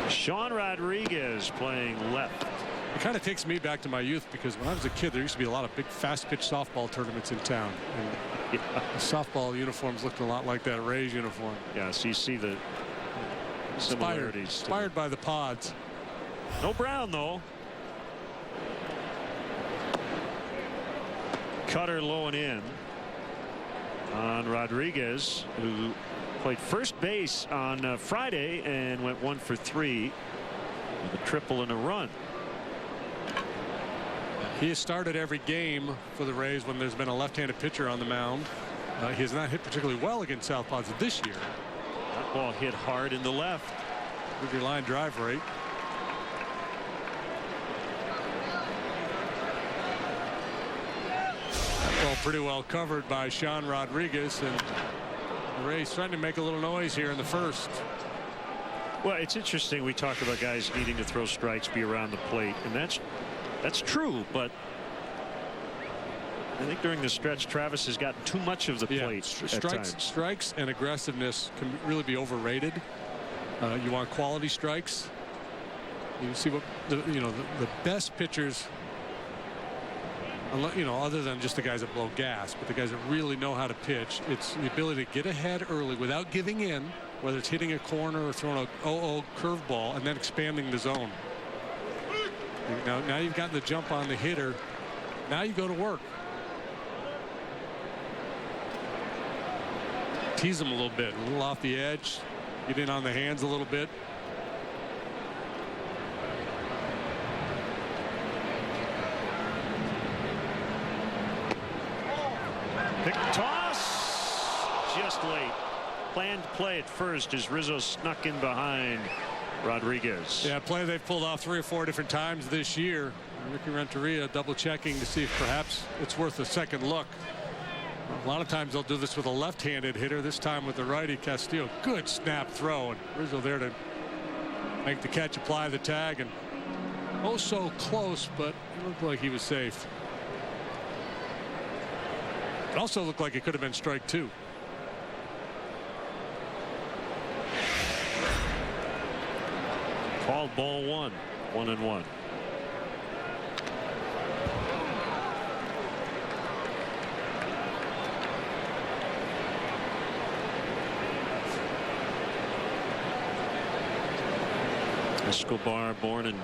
Sean Rodriguez playing left. It kind of takes me back to my youth, because when I was a kid, there used to be a lot of big fast pitch softball tournaments in town. And the softball uniforms looked a lot like that Rays uniform. Yeah, so you see the similarities. Inspired by the pods. No Brown, though. Cutter low and in on Rodriguez, who played first base on Friday and went 1 for 3 with a triple and a run. He has started every game for the Rays when there's been a left-handed pitcher on the mound. He has not hit particularly well against southpaws this year. That ball hit hard in the left. With your line drive rate. That ball pretty well covered by Sean Rodriguez, and the Rays trying to make a little noise here in the first. Well, it's interesting. We talk about guys needing to throw strikes, be around the plate, and that's true, but I think during the stretch, Travis has gotten too much of the plate. Strikes and aggressiveness can really be overrated. You want quality strikes. You see what the best pitchers, other than just the guys that blow gas, but the guys that really know how to pitch, it's the ability to get ahead early without giving in, whether it's hitting a corner or throwing a 0-0 curveball and then expanding the zone. Now you've gotten the jump on the hitter. Now you go to work. Tease him a little bit, a little off the edge, get in on the hands a little bit. Pick toss, just late. Planned play at first as Rizzo snuck in behind Rodriguez. Yeah, play they've pulled off 3 or 4 different times this year. Ricky Renteria double checking to see if perhaps it's worth a second look. A lot of times they'll do this with a left-handed hitter. This time with the righty Castillo. Good snap throw, and Rizzo there to make the catch, apply the tag, and oh so close, but it looked like he was safe. It also looked like it could have been strike 2. Called ball 1, 1-1. Escobar, born in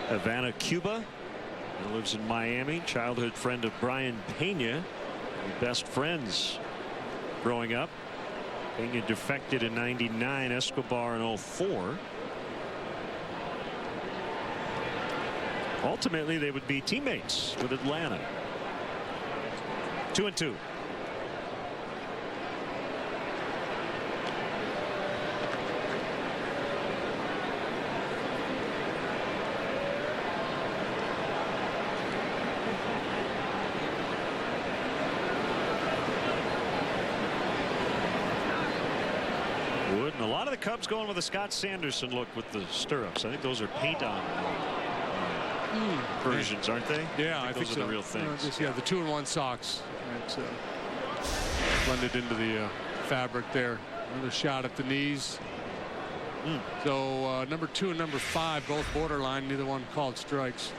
Havana, Cuba, and lives in Miami. Childhood friend of Brian Pena, best friends growing up. Pena defected in '99, Escobar in '04. Ultimately, they would be teammates with Atlanta. 2-2. Wood, and a lot of the Cubs going with a Scott Sanderson look with the stirrups. I think those are paint on versions, aren't they? Yeah, I think those are the real things. Yeah, the 2-in-1 socks. It's blended into the fabric there. Another shot at the knees. So number 2 and number 5 both borderline. Neither one called strikes.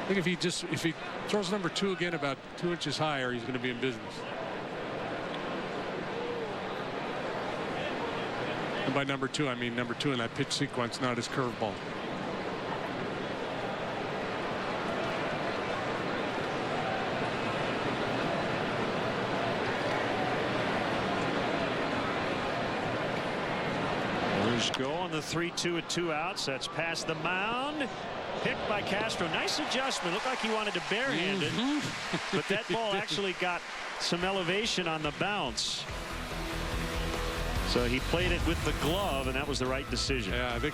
I think if he throws number 2 again about 2 inches higher, he's going to be in business. And by number 2, I mean number 2 in that pitch sequence, not his curveball. Go on the 3-2 at 2 outs. That's past the mound. Picked by Castro. Nice adjustment. Looked like he wanted to barehand it. But that ball actually got some elevation on the bounce. So he played it with the glove, and that was the right decision. Yeah, I think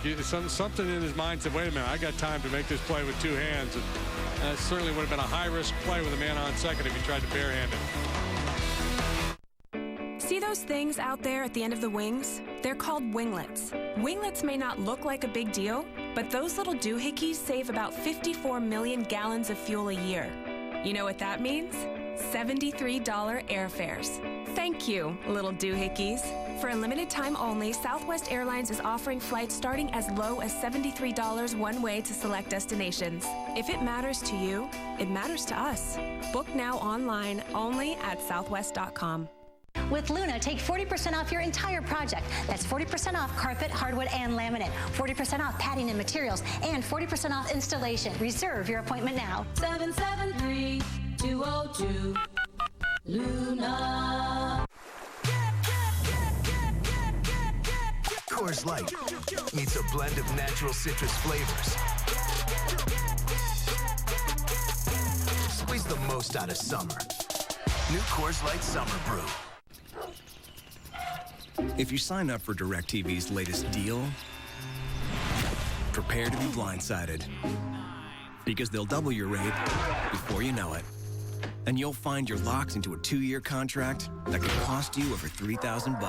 something in his mind said, wait a minute, I got time to make this play with 2 hands. And that certainly would have been a high-risk play with a man on second if he tried to barehand it. See those things out there at the end of the wings? They're called winglets. Winglets may not look like a big deal, but those little doohickeys save about 54 million gallons of fuel a year. You know what that means? $73 airfares. Thank you, little doohickeys. For a limited time only, Southwest Airlines is offering flights starting as low as $73 one way to select destinations. If it matters to you, it matters to us. Book now online only at southwest.com. With Luna, take 40% off your entire project. That's 40% off carpet, hardwood, and laminate. 40% off padding and materials, and 40% off installation. Reserve your appointment now. 773-202 Luna. Coors Light meets a blend of natural citrus flavors. Squeeze the most out of summer. New Coors Light Summer Brew. If you sign up for DirecTV's latest deal, prepare to be blindsided. Because they'll double your rate before you know it. And you'll find you're locked into a 2-year contract that could cost you over $3,000.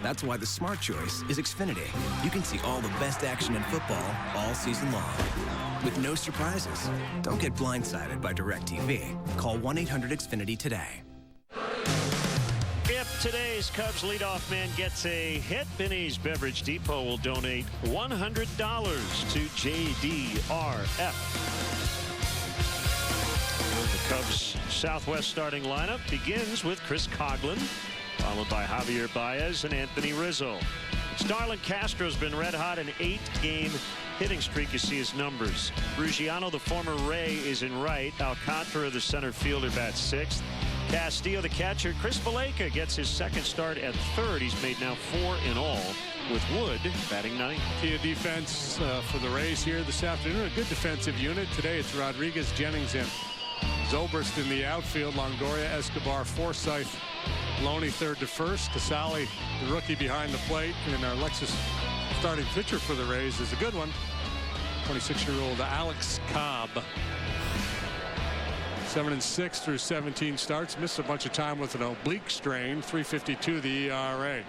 That's why the smart choice is Xfinity. You can see all the best action in football all season long. With no surprises. Don't get blindsided by DirecTV. Call 1-800-XFINITY today. If today's Cubs leadoff man gets a hit, Benny's Beverage Depot will donate $100 to JDRF. The Cubs' Southwest starting lineup begins with Chris Coghlan, followed by Javier Baez and Anthony Rizzo. Starlin Castro's been red hot, an 8-game hitting streak. You see his numbers. Ruggiano, the former Ray, is in right. Alcantara, the center fielder, bats 6th. Castillo, the catcher. Chris Valaika gets his second start at 3rd. He's made now 4 in all, with Wood batting 9th. Key defense for the Rays here this afternoon. A good defensive unit. Today it's Rodriguez, Jennings, and Zobrist in the outfield. Longoria, Escobar, Forsythe, Loney third to first. Casale, the rookie behind the plate. And Alexis, starting pitcher for the Rays, is a good one. 26-year-old Alex Cobb. 7-6 through 17 starts. Missed a bunch of time with an oblique strain. 3.52 the ERA.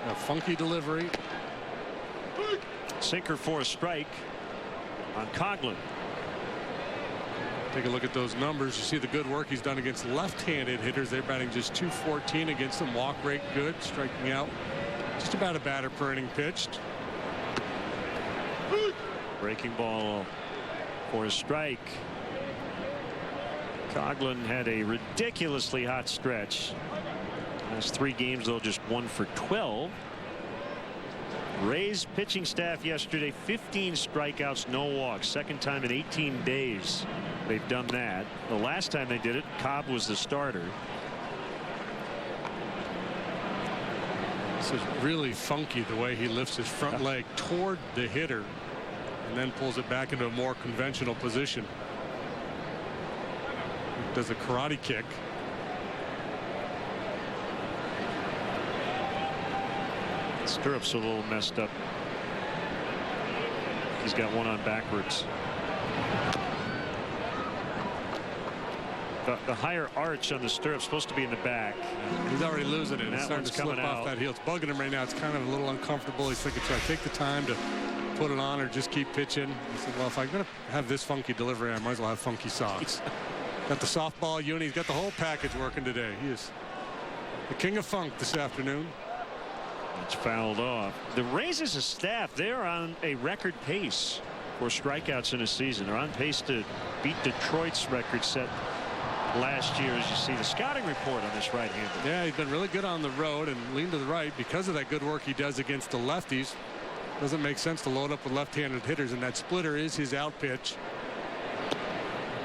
A funky delivery. Sinker for a strike on Coghlan. Take a look at those numbers. You see the good work he's done against left-handed hitters. They're batting just .214 against them. Walk rate good. Striking out just about a batter per inning pitched. Breaking ball for a strike. Coghlan had a ridiculously hot stretch. Last 3 games, though, just 1 for 12. Rays pitching staff yesterday, 15 strikeouts, no walks. Second time in 18 days they've done that. The last time they did it, Cobb was the starter. This is really funky the way he lifts his front leg toward the hitter and then pulls it back into a more conventional position. Does a karate kick. Stirrups a little messed up. He's got one on backwards. The higher arch on the stirrup supposed to be in the back. He's already losing it. It's starting to slip out. off that heel. It's bugging him right now. It's kind of a little uncomfortable. He's thinking, should I take the time to put it on or just keep pitching? He said, well, if I'm going to have this funky delivery, I might as well have funky socks. Got the softball unit. He's got the whole package working today. He is the king of funk this afternoon. It's fouled off. The Rays as a staff, they're on a record pace for strikeouts in a season. They're on pace to beat Detroit's record set last year, as you see the scouting report on this right-hander. Yeah, he's been really good on the road and lean to the right because of that good work he does against the lefties. Doesn't make sense to load up with left-handed hitters, and that splitter is his out pitch.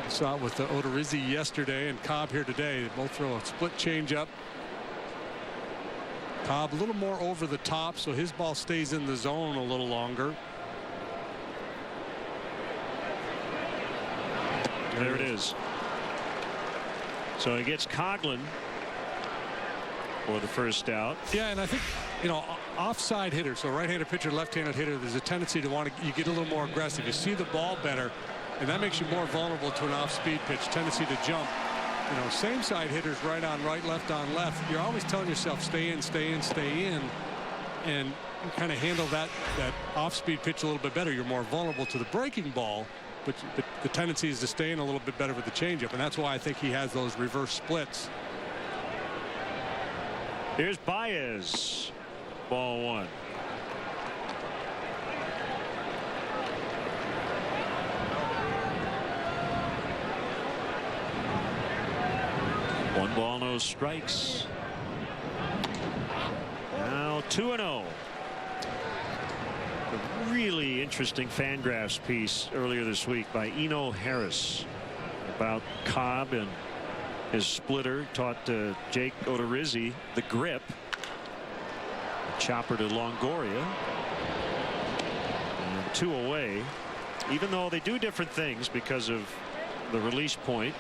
Saw it with the Odorizzi yesterday and Cobb here today. They both throw a split changeup. Cobb a little more over the top, so his ball stays in the zone a little longer. There it is. So he gets Coghlan for the first out. Yeah, and I think, you know, offside hitter, so right-handed pitcher, left-handed hitter, there's a tendency to want to, you get a little more aggressive. You see the ball better, and that makes you more vulnerable to an off-speed pitch, tendency to jump. You know, same side hitters, right on right, left on left. You're always telling yourself, stay in, stay in, stay in, and you kind of handle that off-speed pitch a little bit better. You're more vulnerable to the breaking ball, but the tendency is to stay in a little bit better with the changeup, and that's why I think he has those reverse splits. Here's Baez. Ball 1. One ball, no strikes. Now 2-0. A really interesting Fangraphs piece earlier this week by Eno Harris about Cobb and his splitter. Taught Jake Odorizzi the grip. Chopper to Longoria. And 2 away. Even though they do different things because of the release point.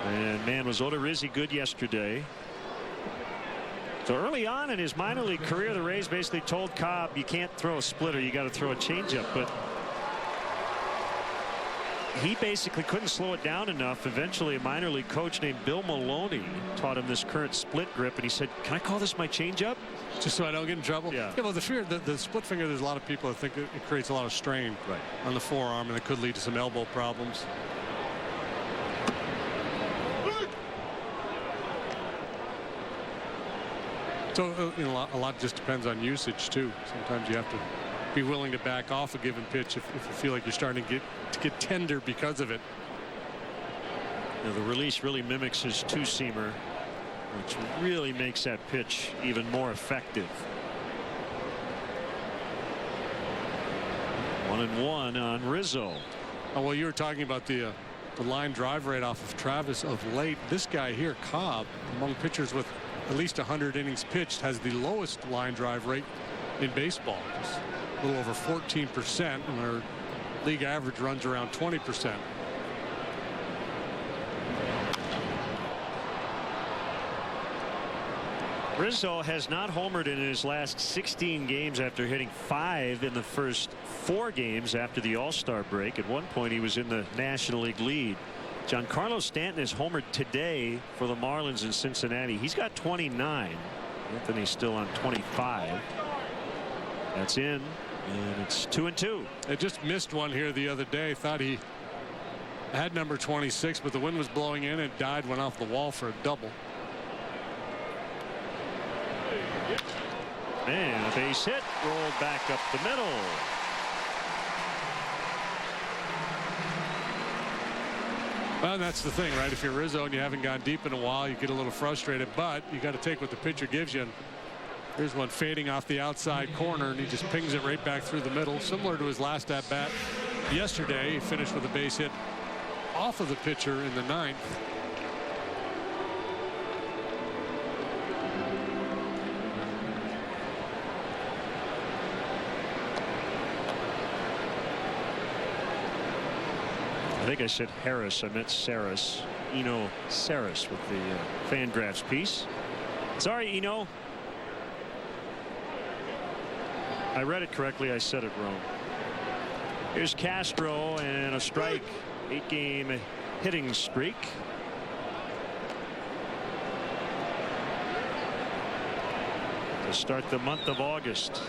And man, was Odorizzi good yesterday. So early on in his minor league career, the Rays basically told Cobb, you can't throw a splitter, you got to throw a changeup. But he basically couldn't slow it down enough. Eventually, a minor league coach named Bill Maloney taught him this current split grip, and he said, can I call this my changeup? Just so I don't get in trouble? Yeah. Well, the split finger, there's a lot of people that think it creates a lot of strain on the forearm, and it could lead to some elbow problems. So you know, a lot just depends on usage too. Sometimes you have to be willing to back off a given pitch if you feel like you're starting to get tender because of it. You know, the release really mimics his two-seamer, which really makes that pitch even more effective. 1-1 on Rizzo. Oh, well, you were talking about the line drive rate off of Travis of late. This guy here, Cobb, among pitchers with at least 100 innings pitched, has the lowest line drive rate in baseball. Just a little over 14%, and our league average runs around 20%. Rizzo has not homered in his last 16 games after hitting 5 in the first 4 games after the All-Star break. At one point, he was in the National League lead. Giancarlo Stanton has homered today for the Marlins in Cincinnati. He's got 29. Anthony's still on 25. That's in, and it's 2-2. They just missed one here the other day. Thought he had number 26, but the wind was blowing in and died, went off the wall for a double. And a base hit, rolled back up the middle. Well, that's the thing, right? If you're Rizzo and you haven't gone deep in a while, you get a little frustrated, but you got to take what the pitcher gives you. And here's one fading off the outside corner, and he just pings it right back through the middle, similar to his last at bat yesterday. He finished with a base hit off of the pitcher in the 9th. I think I said Harris. I meant Saris. Eno Saris with the Fangraphs piece. Sorry, Eno. I read it correctly. I said it wrong. Here's Castro and a strike. 8-game hitting streak. To start the month of August.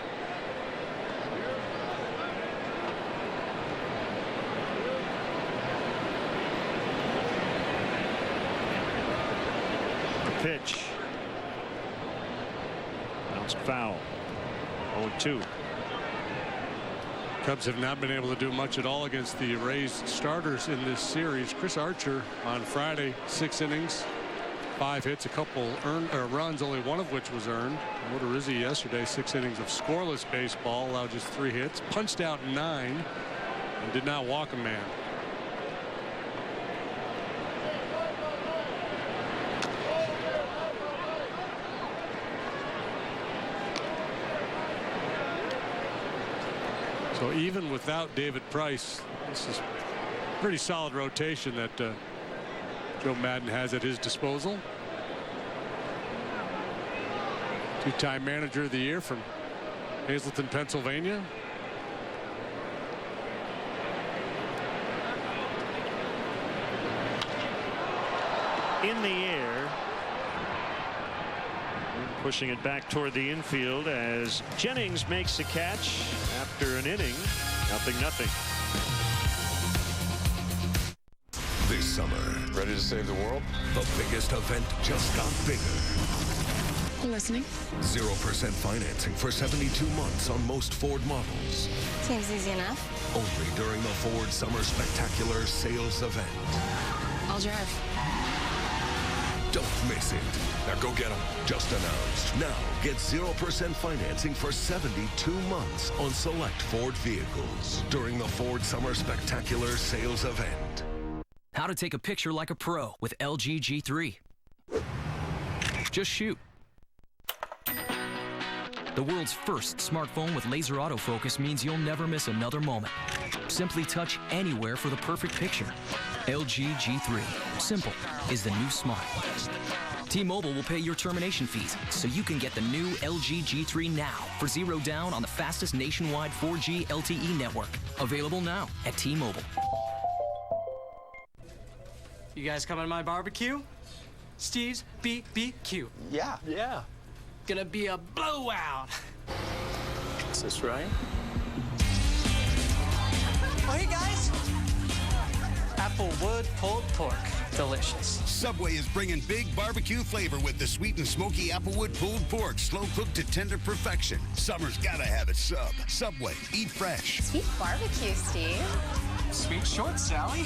Pitch. Bounced foul. 0-2. Cubs have not been able to do much at all against the Rays starters in this series. Chris Archer on Friday, 6 innings, 5 hits, a couple runs, only one of which was earned. Odorizzi yesterday, 6 innings of scoreless baseball, allowed just 3 hits, punched out 9, and did not walk a man. So even without David Price, this is a pretty solid rotation that Joe Maddon has at his disposal. 2-time manager of the year from Hazleton, Pennsylvania. In the air. Pushing it back toward the infield as Jennings makes a catch after an inning. 0-0. This summer, ready to save the world? The biggest event just got bigger. Listening. 0% financing for 72 months on most Ford models. Seems easy enough. Only during the Ford Summer Spectacular sales event. I'll drive. Don't miss it. Now go get them. Just announced. Now get 0% financing for 72 months on select Ford vehicles during the Ford Summer Spectacular sales event. How to take a picture like a pro with LG G3. Just shoot. The world's first smartphone with laser autofocus means you'll never miss another moment. Simply touch anywhere for the perfect picture. LG G3. Simple is the new smart. T-Mobile will pay your termination fees, so you can get the new LG G3 now for $0 down on the fastest nationwide 4G LTE network. Available now at T-Mobile. You guys coming to my barbecue? Steve's BBQ. Yeah. Yeah. Gonna be a blowout. Is this right? Oh, hey, guys. Applewood pulled pork. Delicious. Subway is bringing big barbecue flavor with the sweet and smoky Applewood pulled pork, slow cooked to tender perfection. Summer's gotta have it. Subway. Eat fresh. Sweet barbecue, Steve. Sweet short, Sally.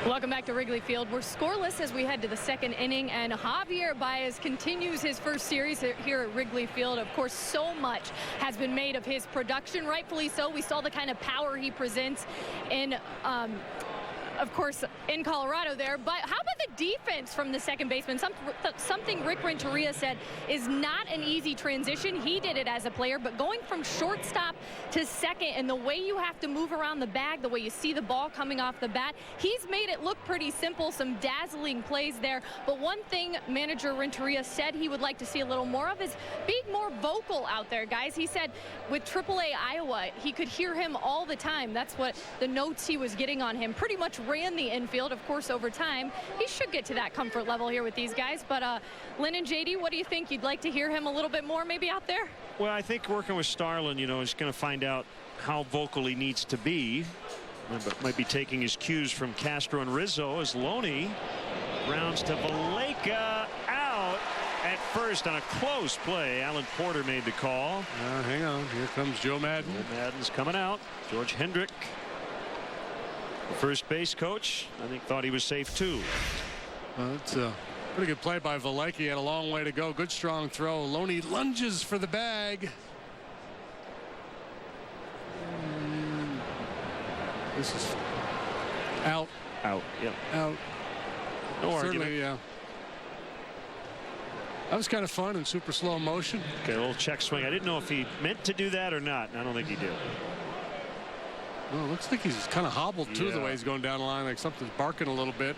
Welcome back to Wrigley Field. We're scoreless as we head to the 2nd inning, and Javier Baez continues his first series here at Wrigley Field. Of course, so much has been made of his production, rightfully so. We saw the kind of power he presents in of course, in Colorado there. But how about the defense from the second baseman? Something Rick Renteria said is not an easy transition. He did it as a player, but going from shortstop to second and the way you have to move around the bag, the way you see the ball coming off the bat, he's made it look pretty simple, some dazzling plays there. But one thing manager Renteria said he would like to see a little more of is being more vocal out there, guys. He said with AAA Iowa, he could hear him all the time. That's what the notes he was getting on him. Pretty much ran the infield. Of course, over time, he should get to that comfort level here with these guys. But Lynn and JD, what do you think? You'd like to hear him a little bit more maybe out there? Well, I think working with Starlin, is going to find out how vocal he needs to be. But might be taking his cues from Castro and Rizzo as Loney rounds to Valleca, out at first on a close play. Alan Porter made the call. Hang on. Here comes Joe Madden. Joe Madden's coming out. George Hendrick, the first base coach, I think thought he was safe too. It's a pretty good play by Valleca. He had a long way to go. Good strong throw. Loney lunges for the bag. This is out. Out. Yep. Out. No Certainly, argument. yeah. That was kind of fun in super slow motion. Okay, a little check swing. I didn't know if he meant to do that or not. I don't think he did. Well, it looks like he's kind of hobbled too, the way he's going down the line, like something's barking a little bit.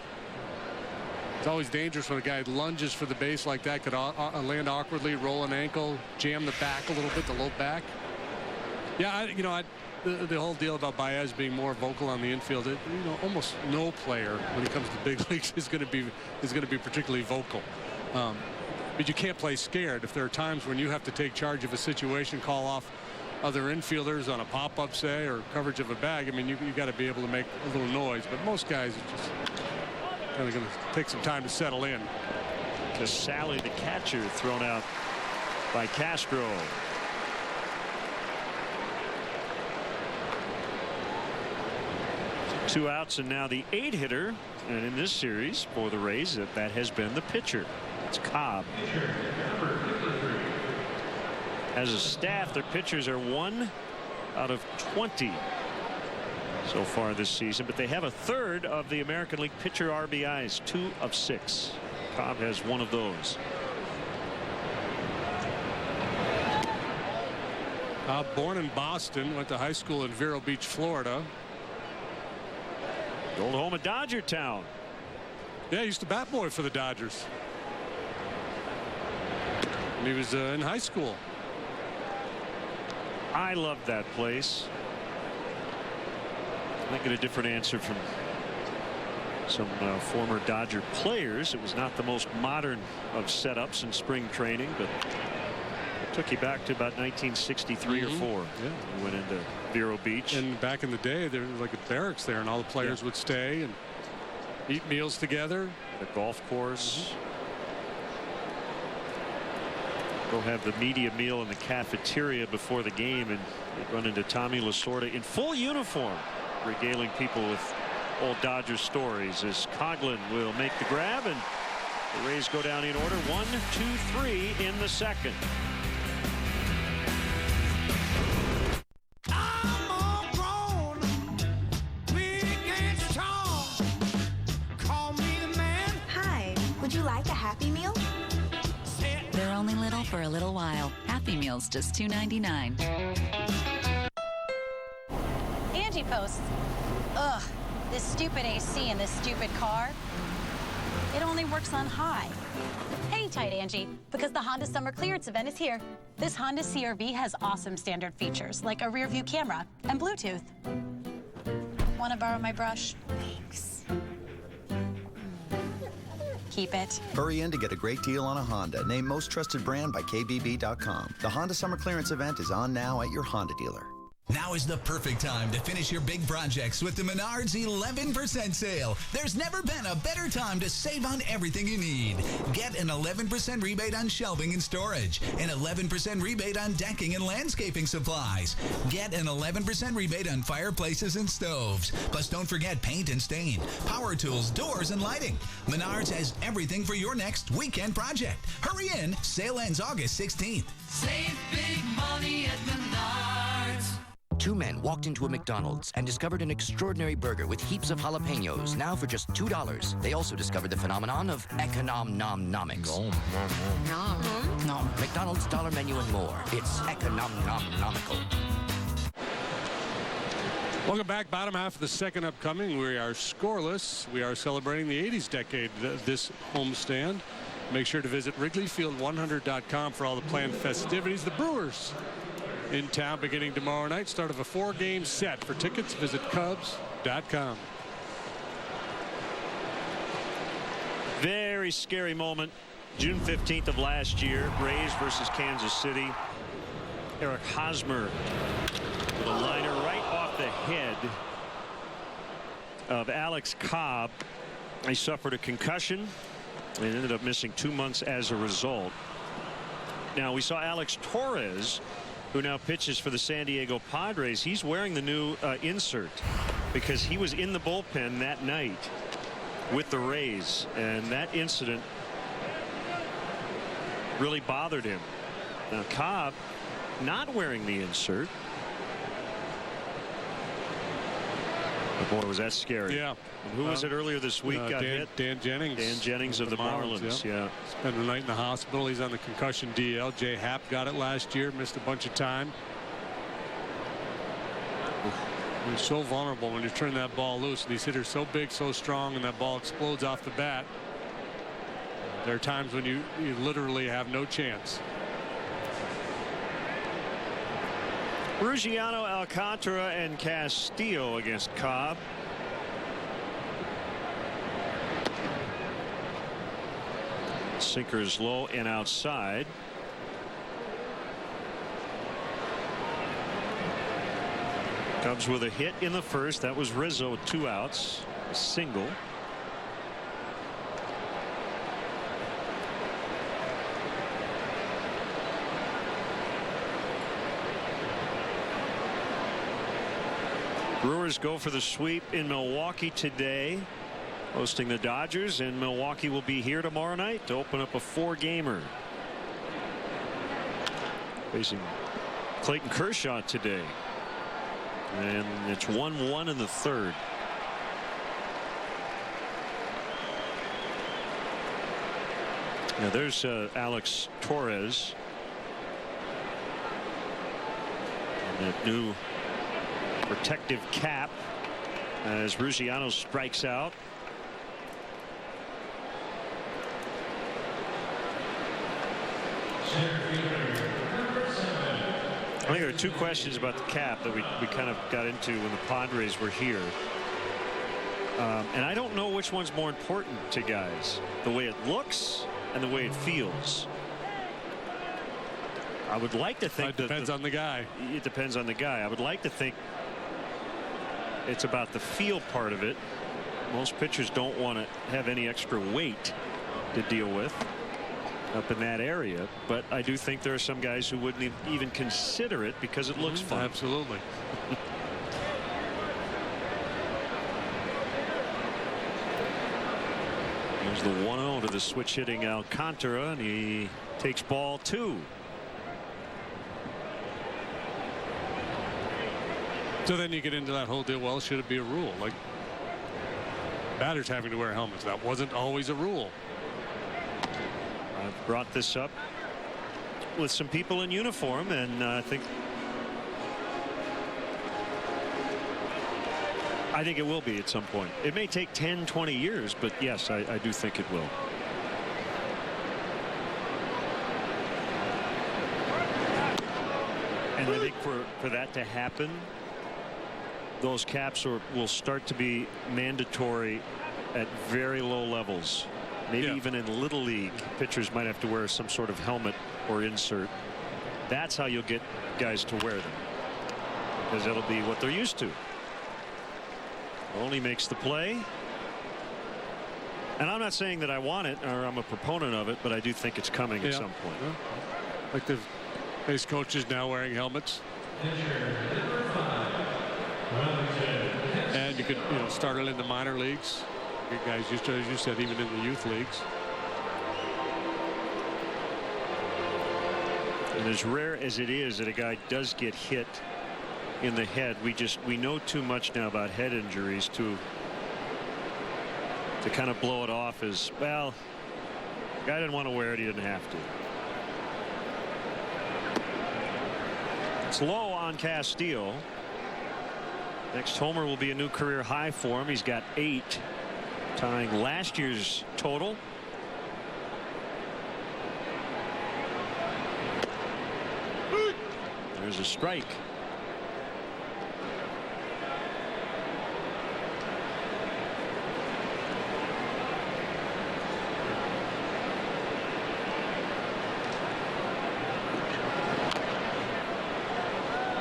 It's always dangerous when a guy lunges for the base like that. Could land awkwardly, roll an ankle, jam the back a little bit, the low back. Yeah, the whole deal about Baez being more vocal on the infield, almost no player when he comes to big leagues is going to be particularly vocal. But you can't play scared. If there are times when you have to take charge of a situation, call off other infielders on a pop-up, say, or coverage of a bag, I mean, you got to be able to make a little noise. But most guys are just kind of going to take some time to settle in. Casale, the catcher, thrown out by Castro. So 2 outs, and now the 8-hitter, and in this series for the Rays, that has been the pitcher. It's Cobb. As a staff, their pitchers are 1 out of 20 so far this season, but they have a third of the American League pitcher RBIs, 2 of 6. Cobb has 1 of those. Born in Boston, went to high school in Vero Beach, Florida. The old home of Dodger Town. Yeah, he used to bat boy for the Dodgers. And he was in high school. I love that place. I get a different answer from some former Dodger players. It was not the most modern of setups in spring training, but it took you back to about 1963 or 4. Yeah, we went into Vero Beach. And back in the day, there was like a barracks there, and all the players would stay and eat meals together. The golf course. Go have the media meal in the cafeteria before the game, and they run into Tommy Lasorda in full uniform, regaling people with old Dodger stories as Coughlin will make the grab, and the Rays go down in order 1, 2, 3 in the second. Hi, would you like a Happy Meal? They're only little for a little while. Happy Meal's just $2.99. Angie posts, ugh, this stupid AC in this stupid car. It only works on high. Hang tight, Angie, because the Honda Summer Clearance event is here. This Honda CR-V has awesome standard features like a rear view camera and Bluetooth. Want to borrow my brush? Thanks. Keep it. Hurry in to get a great deal on a Honda, named Most Trusted Brand by KBB.com. The Honda Summer Clearance event is on now at your Honda dealer. Now is the perfect time to finish your big projects with the Menards 11% sale. There's never been a better time to save on everything you need. Get an 11% rebate on shelving and storage, an 11% rebate on decking and landscaping supplies. Get an 11% rebate on fireplaces and stoves. Plus, don't forget paint and stain, power tools, doors, and lighting. Menards has everything for your next weekend project. Hurry in. Sale ends August 16th. Save big money at Menards. 2 men walked into a McDonald's and discovered an extraordinary burger with heaps of jalapenos, now for just $2. They also discovered the phenomenon of econom-nom-nomics. Nom. McDonald's dollar menu and more. It's econom-nom-nomical. Welcome back. Bottom half of the second upcoming. We are scoreless. We are celebrating the 80s decade this homestand. Make sure to visit WrigleyField100.com for all the planned festivities. The Brewers in town beginning tomorrow night. Start of a 4-game set. For tickets, visit Cubs.com. Very scary moment. June 15th of last year. Rays versus Kansas City. Eric Hosmer with a liner right off the head of Alex Cobb. He suffered a concussion and ended up missing 2 months as a result. Now we saw Alex Torres, who now pitches for the San Diego Padres. He's wearing the new insert because he was in the bullpen that night with the Rays, and that incident really bothered him. Now Cobb not wearing the insert. Boy, was that scary. Yeah. And who was it earlier this week got hit? Dan Jennings. Dan Jennings of the Marlins. Yeah. Spent the night in the hospital. He's on the concussion DL. Jay Happ got it last year. Missed a bunch of time. You're so vulnerable when you turn that ball loose. These hitters so big, so strong, and that ball explodes off the bat. There are times when you literally have no chance. Ruggiano, Alcantara, and Castillo against Cobb. Sinkers low and outside. Cubs with a hit in the first. That was Rizzo, 2 outs. A single. Brewers go for the sweep in Milwaukee today, hosting the Dodgers, and Milwaukee will be here tomorrow night to open up a 4-gamer. Facing Clayton Kershaw today, and it's 1-1 in the third. Now there's Alex Torres, and that new protective cap as Ruggiano strikes out. I think there are 2 questions about the cap that we kind of got into when the Padres were here. And I don't know which one's more important to guys, the way it looks and the way it feels. I would like to think it depends on the guy. It depends on the guy. I would like to think it's about the feel part of it. Most pitchers don't want to have any extra weight to deal with up in that area, but I do think there are some guys who wouldn't even consider it because it looks fun. Absolutely. There's the 1-0 to the switch hitting Alcantara, and he takes ball 2. So then you get into that whole deal. Well, should it be a rule? Like batters having to wear helmets. That wasn't always a rule. I've brought this up with some people in uniform, and I think it will be at some point. It may take 10-20 years, but yes, I do think it will. And I think for that to happen, those caps will start to be mandatory at very low levels. Maybe even in Little League, pitchers might have to wear some sort of helmet or insert. That's how you'll get guys to wear them, because it'll be what they're used to. Only makes the play. And I'm not saying that I want it or I'm a proponent of it, but I do think it's coming at some point. Yeah. Like the base coaches now wearing helmets. And you could start it in the minor leagues. You guys used to, as you said, even in the youth leagues. And as rare as it is that a guy does get hit in the head, we know too much now about head injuries to kind of blow it off as, well, the guy didn't want to wear it, he didn't have to. It's low on Castillo. Next homer will be a new career high for him. He's got 8, tying last year's total. There's a strike.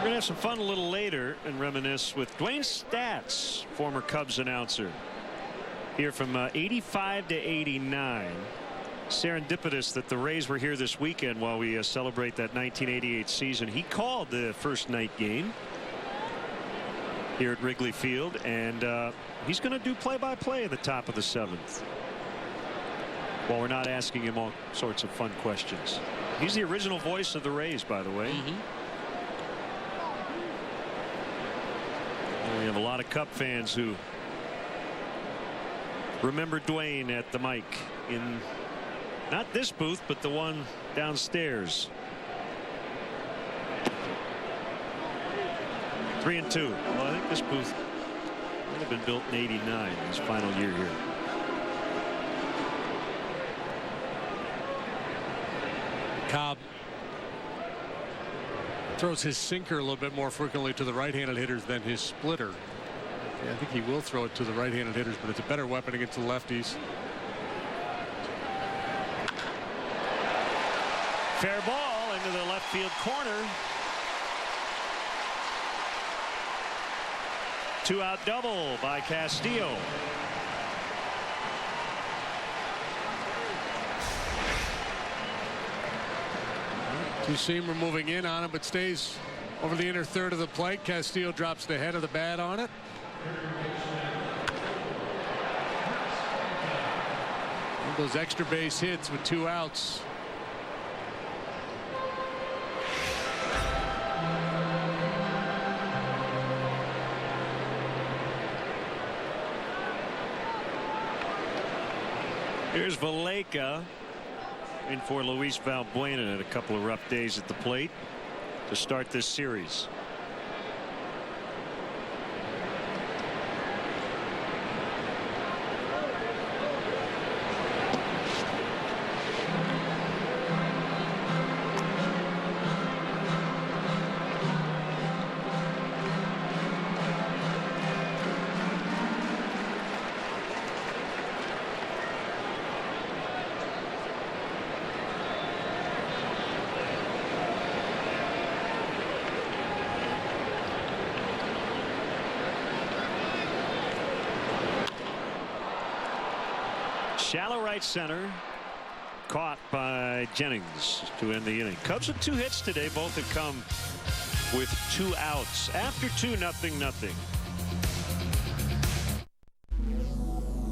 We're going to have some fun a little later and reminisce with Dwayne Stats, former Cubs announcer. Here from 85 to 89. Serendipitous that the Rays were here this weekend while we celebrate that 1988 season. He called the first night game here at Wrigley Field, and he's going to do play-by-play at the top of the 7th. While we're not asking him all sorts of fun questions. He's the original voice of the Rays, by the way. We have a lot of Cub fans who remember Dwayne at the mic in not this booth, but the one downstairs. 3-2. Well, I think this booth might have been built in '89, his final year here. Cobb throws his sinker a little bit more frequently to the right-handed hitters than his splitter. Yeah, I think he will throw it to the right-handed hitters, but it's a better weapon against the lefties. Fair ball into the left field corner. 2-out double by Castillo. Two-seamer moving in on him, but stays over the inner third of the plate. Castillo drops the head of the bat on it. One of those extra base hits with 2 outs. Here's Valleca in for Luis Valbuena at a couple of rough days at the plate to start this series. Shallow right center, caught by Jennings to end the inning. Cubs with 2 hits today. Both have come with 2 outs. After 2, 0-0.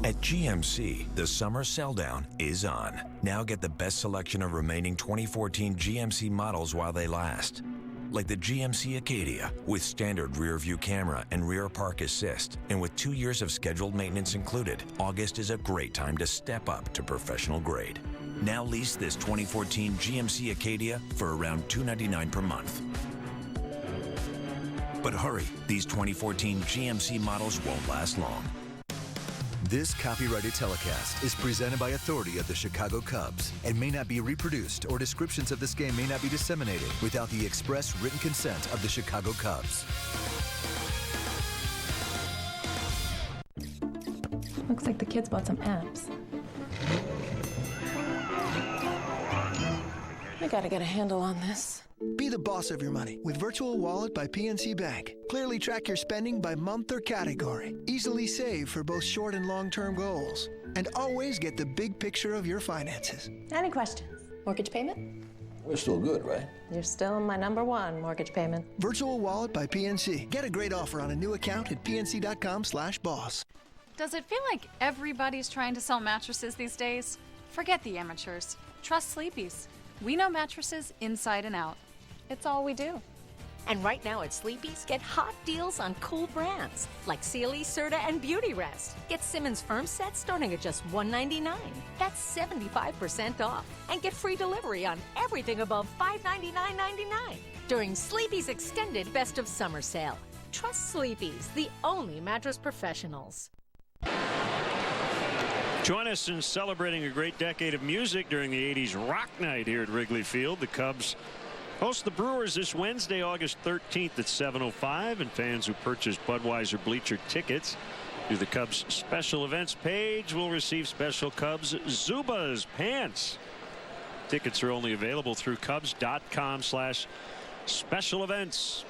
At GMC, the summer sell-down is on. Now get the best selection of remaining 2014 GMC models while they last. Like the GMC Acadia with standard rear view camera and rear park assist. And with 2 years of scheduled maintenance included, August is a great time to step up to professional grade. Now lease this 2014 GMC Acadia for around $299 per month. But hurry, these 2014 GMC models won't last long. This copyrighted telecast is presented by authority of the Chicago Cubs and may not be reproduced, or descriptions of this game may not be disseminated without the express written consent of the Chicago Cubs. Looks like the kids bought some apps. I gotta get a handle on this. Be the boss of your money with Virtual Wallet by PNC Bank. Clearly track your spending by month or category. Easily save for both short and long-term goals. And always get the big picture of your finances. Any questions? Mortgage payment? We're still good, right? You're still my #1 mortgage payment. Virtual Wallet by PNC. Get a great offer on a new account at pnc.com/boss. Does it feel like everybody's trying to sell mattresses these days? Forget the amateurs. Trust Sleepy's. We know mattresses inside and out. It's all we do. And right now at Sleepy's, get hot deals on cool brands like Sealy, Serta, and Beauty Rest. Get Simmons Firm sets starting at just $199. That's 75% off. And get free delivery on everything above $599.99 during Sleepy's extended Best of Summer sale. Trust Sleepy's, the only mattress professionals. Join us in celebrating a great decade of music during the 80s rock night here at Wrigley Field. The Cubs host the Brewers this Wednesday, August 13th at 7:05, and fans who purchase Budweiser bleacher tickets through the Cubs special events page will receive special Cubs Zubaz pants. Tickets are only available through Cubs.com/special events.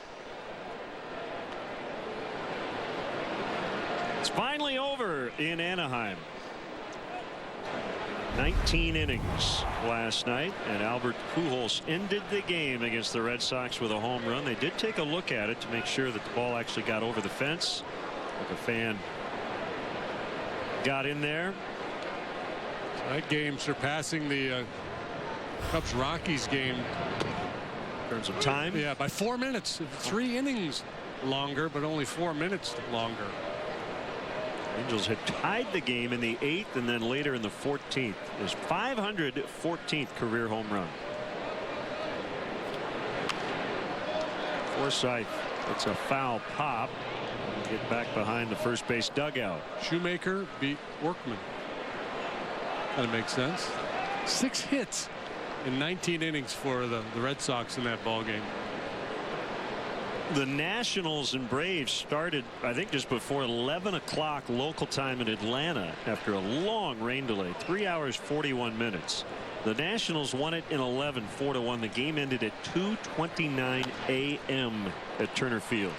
It's finally over in Anaheim. 19 innings last night, and Albert Pujols ended the game against the Red Sox with a home run. They did take a look at it to make sure that the ball actually got over the fence. But the fan got in there. So that game surpassing the Cubs-Rockies game. In terms of time? Yeah, by 4 minutes. 3 innings longer, but only 4 minutes longer. Angels had tied the game in the 8th and then later in the 14th. His 514th career home run. Forsythe, it's a foul pop. Get back behind the first base dugout. Shoemaker beat Workman. That makes sense. 6 hits in 19 innings for the Red Sox in that ball game. The Nationals and Braves started, I think, just before 11 o'clock local time in Atlanta after a long rain delay. 3 hours 41 minutes. The Nationals won it in 11, 4-1. The game ended at 2:29 a.m. at Turner Field.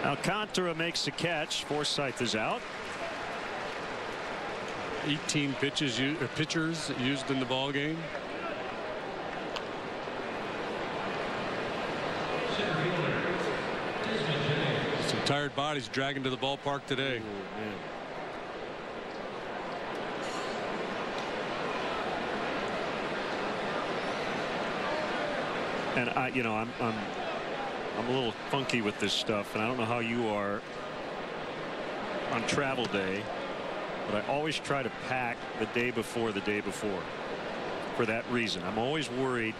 Alcantara makes the catch. Forsythe is out. 18 pitchers used in the ball game. Some tired bodies dragging to the ballpark today. And I'm a little funky with this stuff, and I don't know how you are on travel day, but I always try to pack the day before for that reason. I'm always worried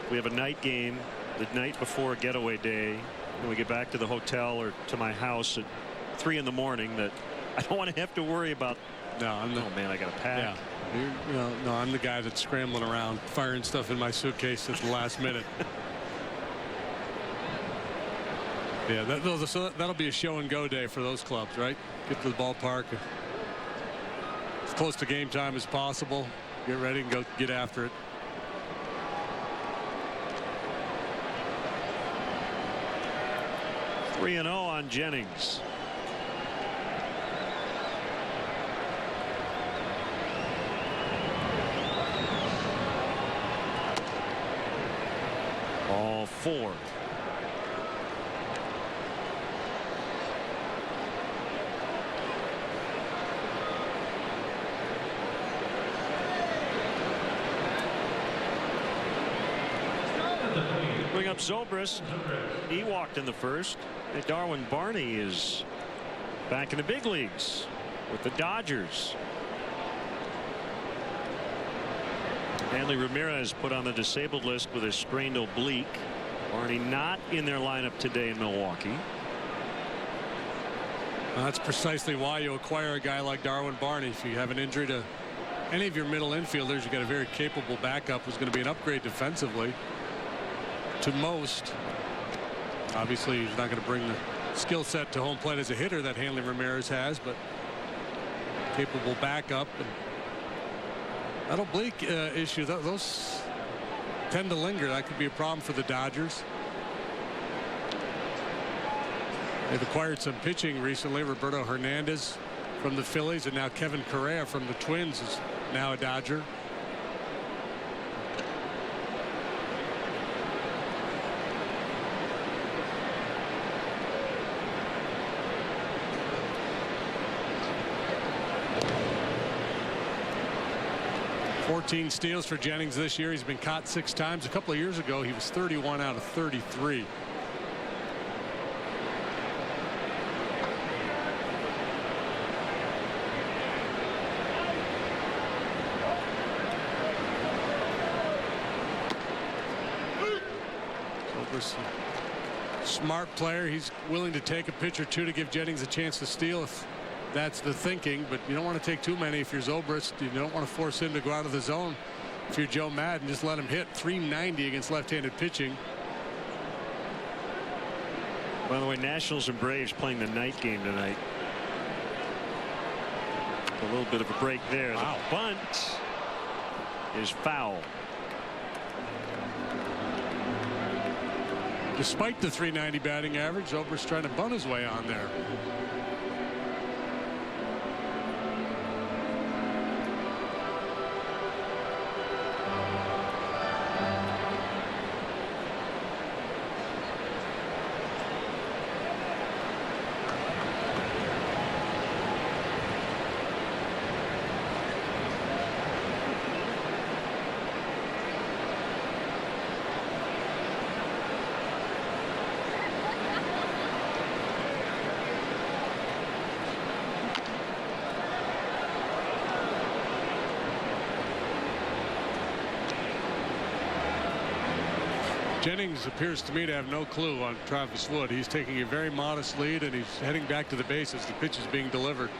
we have a night game the night before a getaway day, and we get back to the hotel or to my house at 3 in the morning, that I don't want to have to worry about. No, oh man, I got to pack. Yeah. No, I'm the guy that's scrambling around, firing stuff in my suitcase at the last minute. Yeah, that'll be a show and go day for those clubs, right? Get to the ballpark as close to game time as possible. Get ready and go get after it. (3-0) on Jennings. Ball 4. Bring up Zobrist. He walked in the first. And Darwin Barney is back in the big leagues with the Dodgers. Hanley Ramirez put on the disabled list with a sprained oblique. Barney not in their lineup today in Milwaukee. Well, that's precisely why you acquire a guy like Darwin Barney. If you have an injury to any of your middle infielders, you got a very capable backup who's going to be an upgrade defensively to most. Obviously, he's not going to bring the skill set to home plate as a hitter that Hanley Ramirez has, but capable backup. And that oblique issue, those tend to linger. That could be a problem for the Dodgers. They've acquired some pitching recently. Roberto Hernandez from the Phillies, and now Kevin Correa from the Twins is now a Dodger. Steals for Jennings this year. He's been caught 6 times. A couple of years ago, he was 31 out of 33. Smart player. He's willing to take a pitch or two to give Jennings a chance to steal if that's the thinking, but you don't want to take too many if you're Zobrist. You don't want to force him to go out of the zone. If you're Joe Madden, just let him hit. .390 against left-handed pitching. By the way, Nationals and Braves playing the night game tonight. A little bit of a break there. Wow. The bunt is foul. Despite the .390 batting average, Oberst trying to bunt his way on there. Jennings appears to me to have no clue on Travis Wood. He's taking a very modest lead, and he's heading back to the base as the pitch is being delivered.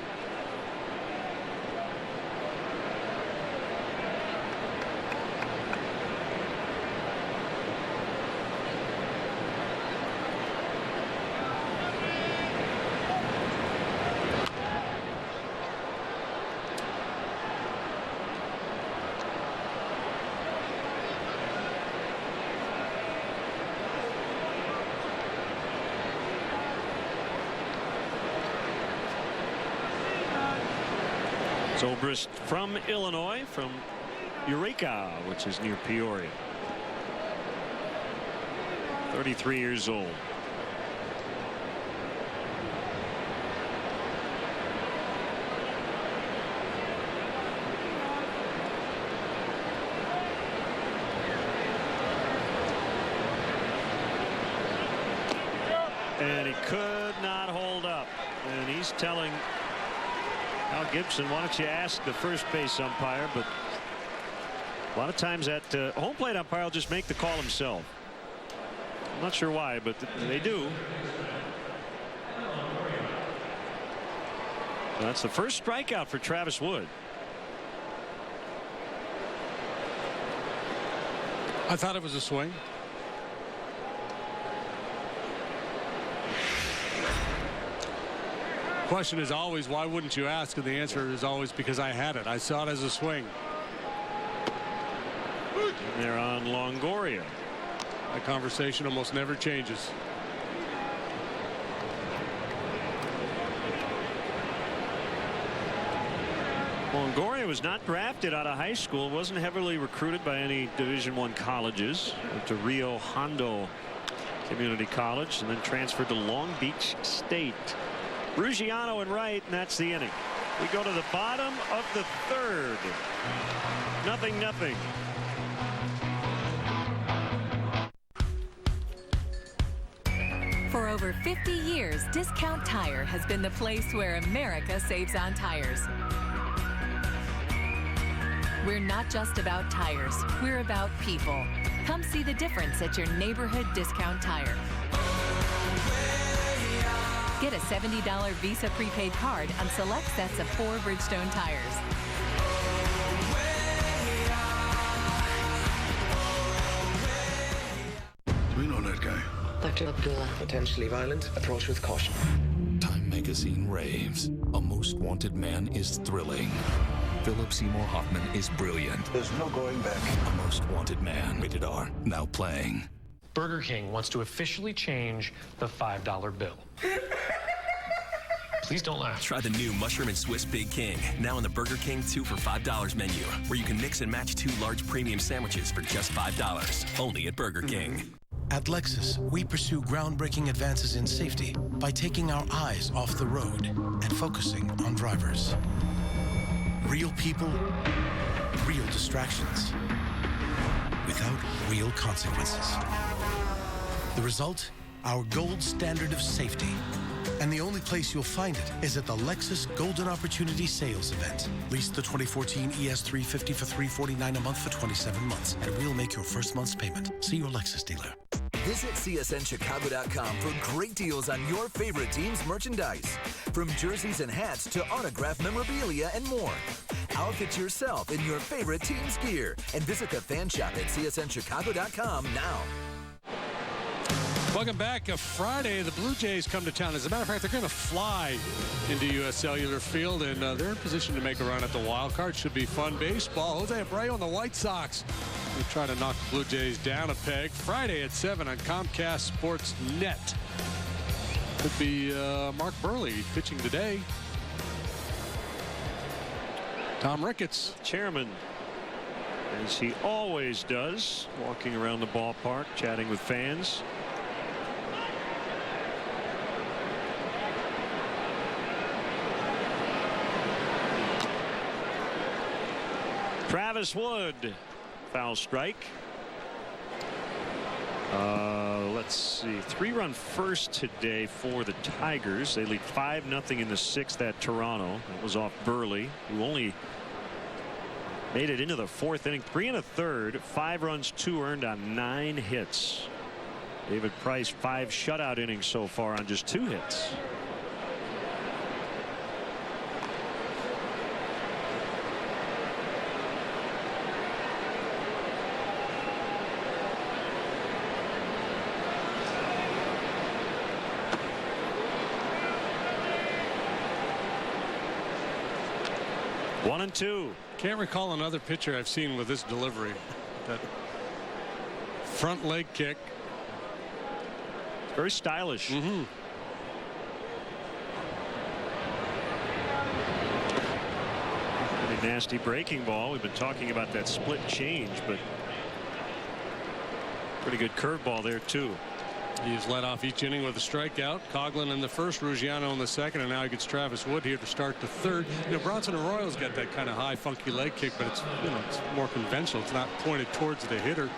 Zobrist from Illinois, from Eureka, which is near Peoria. 33 years old. And he could not hold up. And he's telling Al Gibson, why don't you ask the first base umpire? But a lot of times that home plate umpire will just make the call himself. I'm not sure why, but they do. That's the first strikeout for Travis Wood. I thought it was a swing. Question is always, why wouldn't you ask? And the answer is always, because I had it. I saw it as a swing. And they're on Longoria. That conversation almost never changes. Longoria was not drafted out of high school, wasn't heavily recruited by any Division I colleges. Went to Rio Hondo Community College and then transferred to Long Beach State. Ruggiano and right, and that's the inning. We go to the bottom of the third. 0-0. For over 50 years, Discount Tire has been the place where America saves on tires. We're not just about tires, we're about people. Come see the difference at your neighborhood Discount Tire. Get a $70 Visa prepaid card on select sets of 4 Bridgestone tires. We know that guy. Dr. Abdullah. Potentially violent. Approach with caution. Time magazine raves. A most wanted man is thrilling. Philip Seymour Hoffman is brilliant. There's no going back. A most wanted man. Rated R. Now playing. Burger King wants to officially change the $5 bill. Please don't laugh. Try the new Mushroom and Swiss Big King, now on the Burger King 2 for $5 menu, where you can mix and match 2 large premium sandwiches for just $5, only at Burger King. At Lexus, we pursue groundbreaking advances in safety by taking our eyes off the road and focusing on drivers. Real people, real distractions, without real consequences. The result? Our gold standard of safety. And the only place you'll find it is at the Lexus Golden Opportunity Sales Event. Lease the 2014 ES350 for $349 a month for 27 months, and we'll make your first month's payment. See your Lexus dealer. Visit CSNChicago.com for great deals on your favorite team's merchandise. From jerseys and hats to autographed memorabilia and more. Outfit yourself in your favorite team's gear and visit the fan shop at CSNChicago.com now. Welcome back. Friday, the Blue Jays come to town. As a matter of fact, they're going to fly into U.S. Cellular Field, and they're in position to make a run at the wild card. Should be fun baseball. Jose Abreu on the White Sox We'll try to knock the Blue Jays down a peg. Friday at 7 on Comcast Sports Net. Could be Mark Burley pitching today. Tom Ricketts, chairman, as he always does, walking around the ballpark, chatting with fans. Travis Wood, foul strike. Let's see, 3-run first today for the Tigers. They lead 5-0 in the 6th at Toronto. That was off Burley, who only made it into the 4th inning. 3 1/3, 5 runs, 2 earned on 9 hits. David Price, 5 shutout innings so far on just 2 hits. One and two. Can't recall another pitcher I've seen with this delivery. That front leg kick. It's very stylish. Mm-hmm. Pretty nasty breaking ball. We've been talking about that split change, but pretty good curveball there too. He's led off each inning with a strikeout. Coughlin in the first, Ruggiano in the second, and now he gets Travis Wood here to start the third. You know, Bronson Arroyo's got that kind of high, funky leg kick, but it's, you know, it's more conventional. It's not pointed towards the hitter.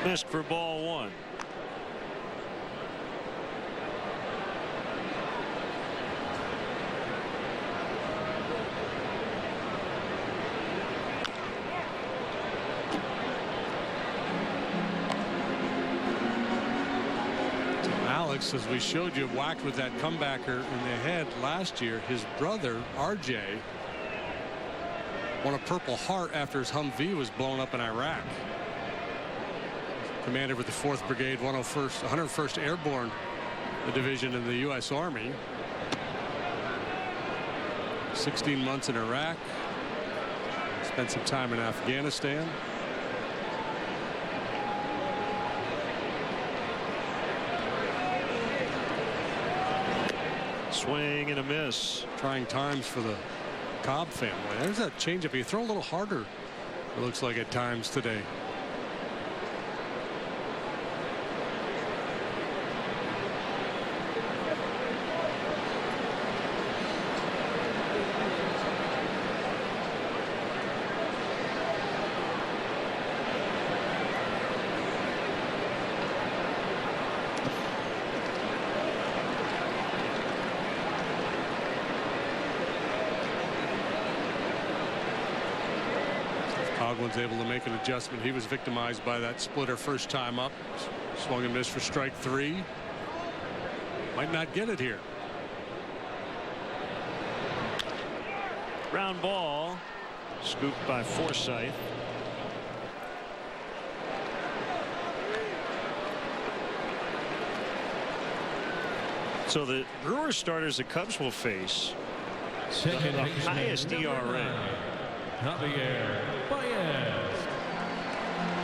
Missed for ball one. Alex, as we showed you, whacked with that comebacker in the head last year. His brother, RJ, won a Purple Heart after his Humvee was blown up in Iraq. Commander with the 4th Brigade, 101st Airborne Division in the U.S. Army. 16 months in Iraq. Spent some time in Afghanistan. Swing and a miss. Trying times for the Cobb family. There's that changeup. You throw a little harder, it looks like, at times today. Coghlin's able to make an adjustment. He was victimized by that splitter first time up. Swung and missed for strike 3. Might not get it here. Ground ball. Scooped by Forsythe. So the Brewers starters the Cubs will face the highest ERA. Javier Baez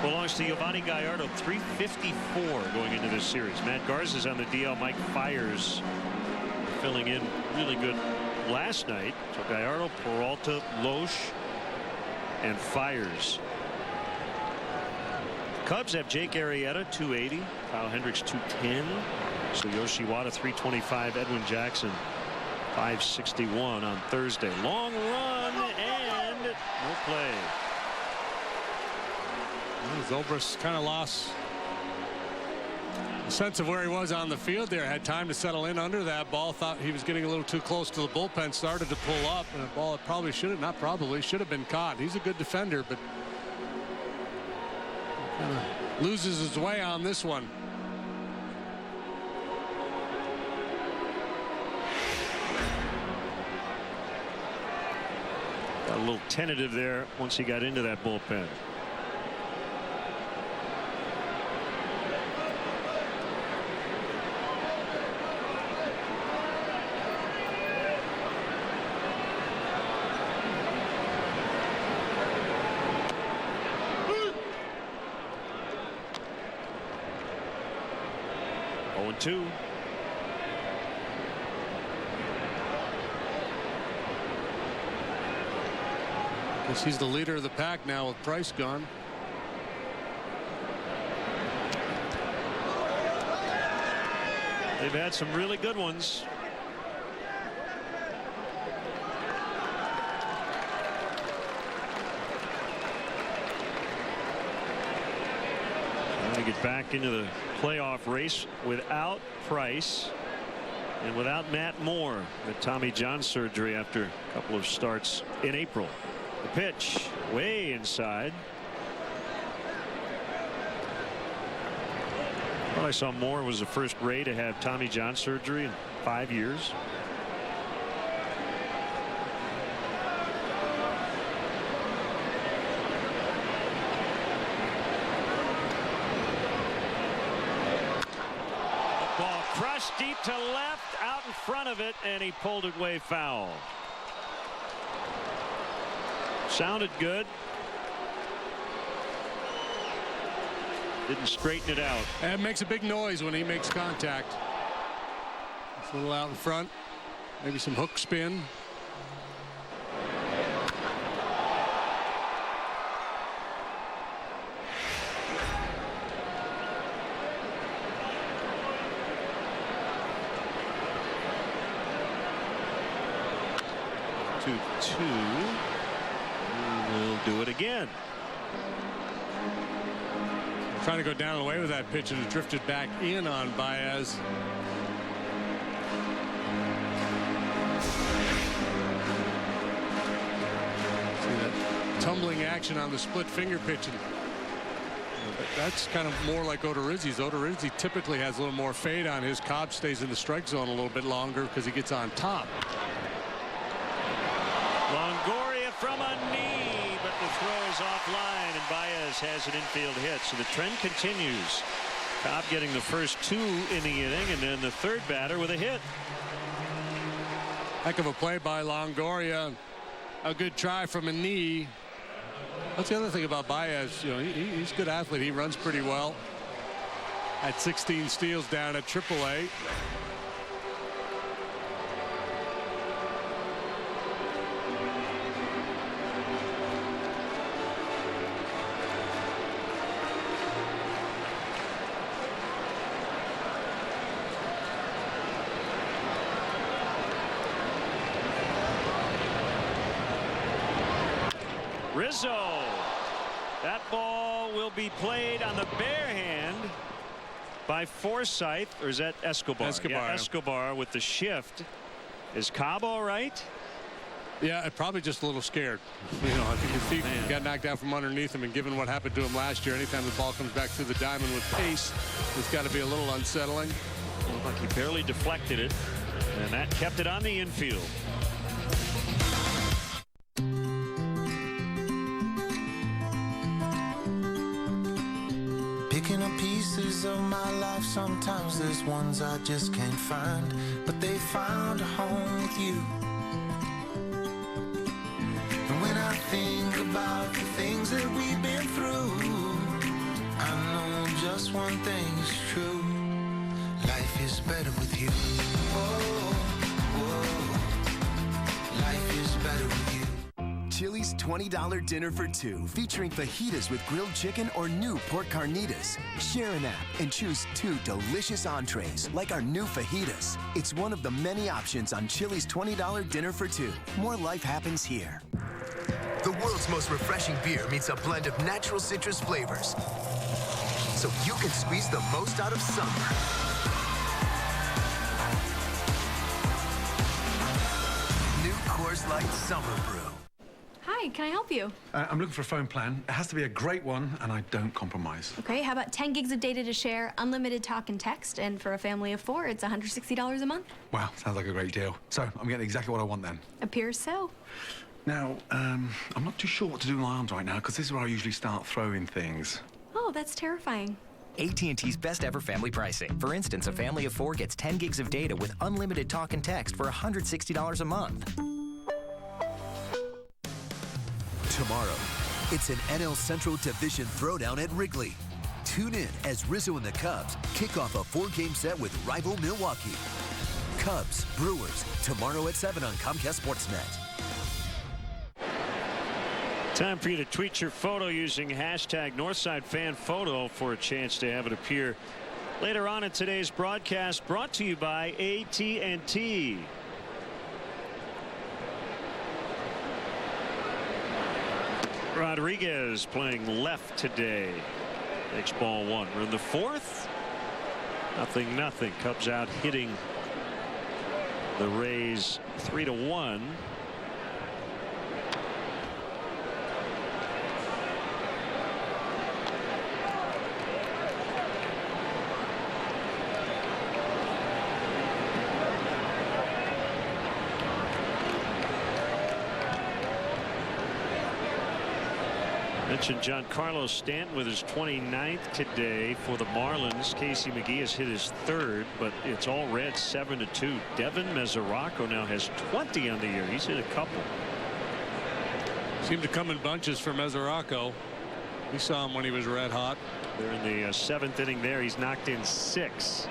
belongs to Giovanni Gallardo, 354 going into this series. Matt Garza's on the DL. Mike Fiers filling in really good last night. So Gallardo, Peralta, Loesch, and Fiers. Cubs have Jake Arrieta, 280. Kyle Hendricks, 210. So Yoshiwada, 325. Edwin Jackson, 561 on Thursday. Long run and no play. Zobrist kind of lost a sense of where he was on the field there. Had time to settle in under that ball. Thought he was getting a little too close to the bullpen. Started to pull up, and a ball that probably should have, not probably, should have been caught. He's a good defender, but kind of loses his way on this one. Got a little tentative there once he got into that bullpen. Oh, 2. Guess he's the leader of the pack now with Price gone. They've had some really good ones. Trying to get back into the playoff race without Price and without Matt Moore with Tommy John surgery after a couple of starts in April. The pitch way inside. Well, I saw Moore was the first Ray to have Tommy John surgery in 5 years. Ball crushed deep to left, out in front of it, and he pulled it way foul. Sounded good. Didn't straighten it out. And it makes a big noise when he makes contact. It's a little out in front. Maybe some hook spin. We'll do it again. Trying to go down and away with that pitch, and it drifted back in on Baez. See that tumbling action on the split finger pitching. That's kind of more like Odorizzi's. Odorizzi typically has a little more fade on his. Cobb stays in the strike zone a little bit longer because he gets on top. Longoria from a knee, but the throw is offline, and Baez has an infield hit. So the trend continues. Cobb getting the first 2 in the inning, and then the third batter with a hit. Heck of a play by Longoria. A good try from a knee. That's the other thing about Baez. You know, he's a good athlete. He runs pretty well. Had 16 steals down at AAA. Rizzo. That ball will be played on the bare hand by Forsythe, or is that Escobar? Escobar. Yeah, Escobar with the shift. Is Cobb all right? Yeah, probably just a little scared. You know, I think his feet got knocked out from underneath him, and given what happened to him last year, anytime the ball comes back through the diamond with pace, it's got to be a little unsettling. Looked like he barely deflected it, and that kept it on the infield. Picking up pieces of my life, sometimes there's ones I just can't find, but they found a home with you. And when I think about the things that we've been through, I know just one thing is true. Life is better with you. Whoa, whoa. Life is better with you. Chili's $20 dinner for 2, featuring fajitas with grilled chicken or new pork carnitas. Share an app and choose 2 delicious entrees, like our new fajitas. It's one of the many options on Chili's $20 dinner for 2. More life happens here. The world's most refreshing beer meets a blend of natural citrus flavors, so you can squeeze the most out of summer. New Coors Light Summer Brew. Hi, Hi, can I help you? I'm looking for a phone plan. It has to be a great one, and I don't compromise. Okay, how about 10 gigs of data to share, unlimited talk and text, and for a family of 4, it's $160 a month. Wow, sounds like a great deal. So I'm getting exactly what I want then. Appears so. Now, I'm not too sure what to do with my arms right now, because this is where I usually start throwing things. Oh, that's terrifying. AT&T's best ever family pricing. For instance, a family of 4 gets 10 gigs of data with unlimited talk and text for $160 a month. Tomorrow, it's an NL Central Division throwdown at Wrigley. Tune in as Rizzo and the Cubs kick off a 4-game set with rival Milwaukee. Cubs, Brewers, tomorrow at 7 on Comcast Sportsnet. Time for you to tweet your photo using hashtag NorthsideFanPhoto for a chance to have it appear later on in today's broadcast, brought to you by AT&T. Rodriguez playing left today. Takes ball 1. We're in the 4th. 0-0. Cubs out hitting the Rays 3-1. Mentioned Giancarlo Stanton with his 29th today for the Marlins. Casey McGee has hit his 3rd, but it's all red, 7-2. Devin Mesoraco now has 20 on the year. He's hit a couple. Seemed to come in bunches for Mesoraco. We saw him when he was red hot. They're in the 7th inning there. He's knocked in 6.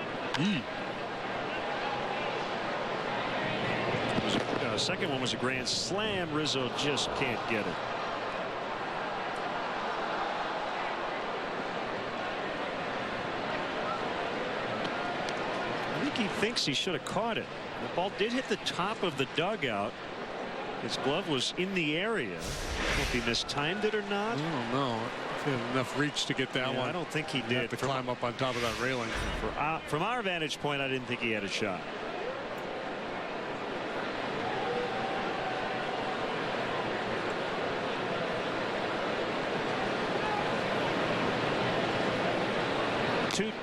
Second one was a grand slam. Rizzo just can't get it. He thinks he should have caught it. The ball did hit the top of the dugout. His glove was in the area. I don't know if he mistimed it or not. I don't know if he had enough reach to get that one. I don't think he did. Have to climb up on top of that railing. From our vantage point, I didn't think he had a shot.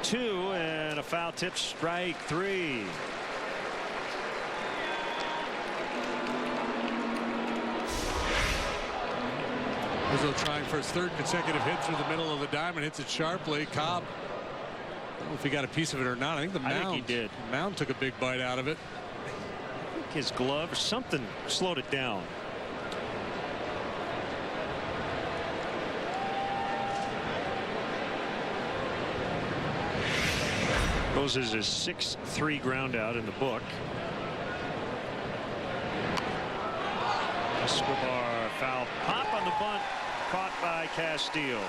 Two and a foul tip, strike 3. Rizzo trying for his 3rd consecutive hit through the middle of the diamond, hits it sharply. Cobb, I don't know if he got a piece of it or not. I think the mound. I think he did. The mound took a big bite out of it. I think his glove or something slowed it down. Goes as his 6-3 ground out in the book. Escobar foul pop on the bunt, caught by Castillo.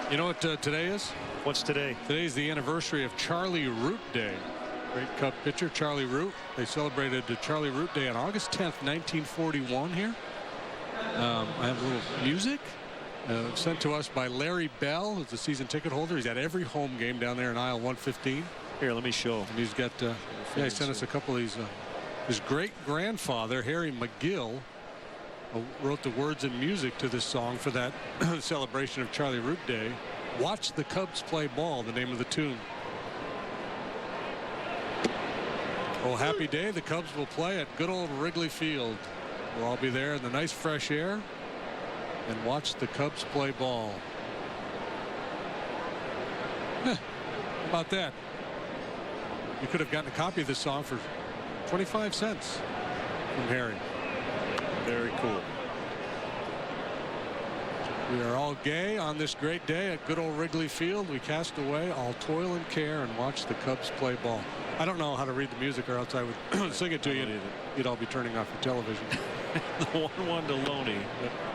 You know what today is? What's today? Today is the anniversary of Charlie Root Day. Great Cub pitcher Charlie Root. They celebrated Charlie Root Day on August 10th, 1941 here. I have a little music. Sent to us by Larry Bell, who's a season ticket holder. He's at every home game down there in aisle 115. Here, let me show. And he's got, he sent us a couple of these. His great grandfather, Harry McGill, wrote the words and music to this song for that celebration of Charlie Root Day. Watch the Cubs Play Ball, the name of the tune. Oh, happy day. The Cubs will play at good old Wrigley Field. We'll all be there in the nice fresh air and watch the Cubs play ball. How about that? You could have gotten a copy of this song for 25 cents from Harry. Very cool. We are all gay on this great day at good old Wrigley Field. We cast away all toil and care and watch the Cubs play ball. I don't know how to read the music, or else I would sing it to you. You'd all be turning off your television. The 1-1 to Loney.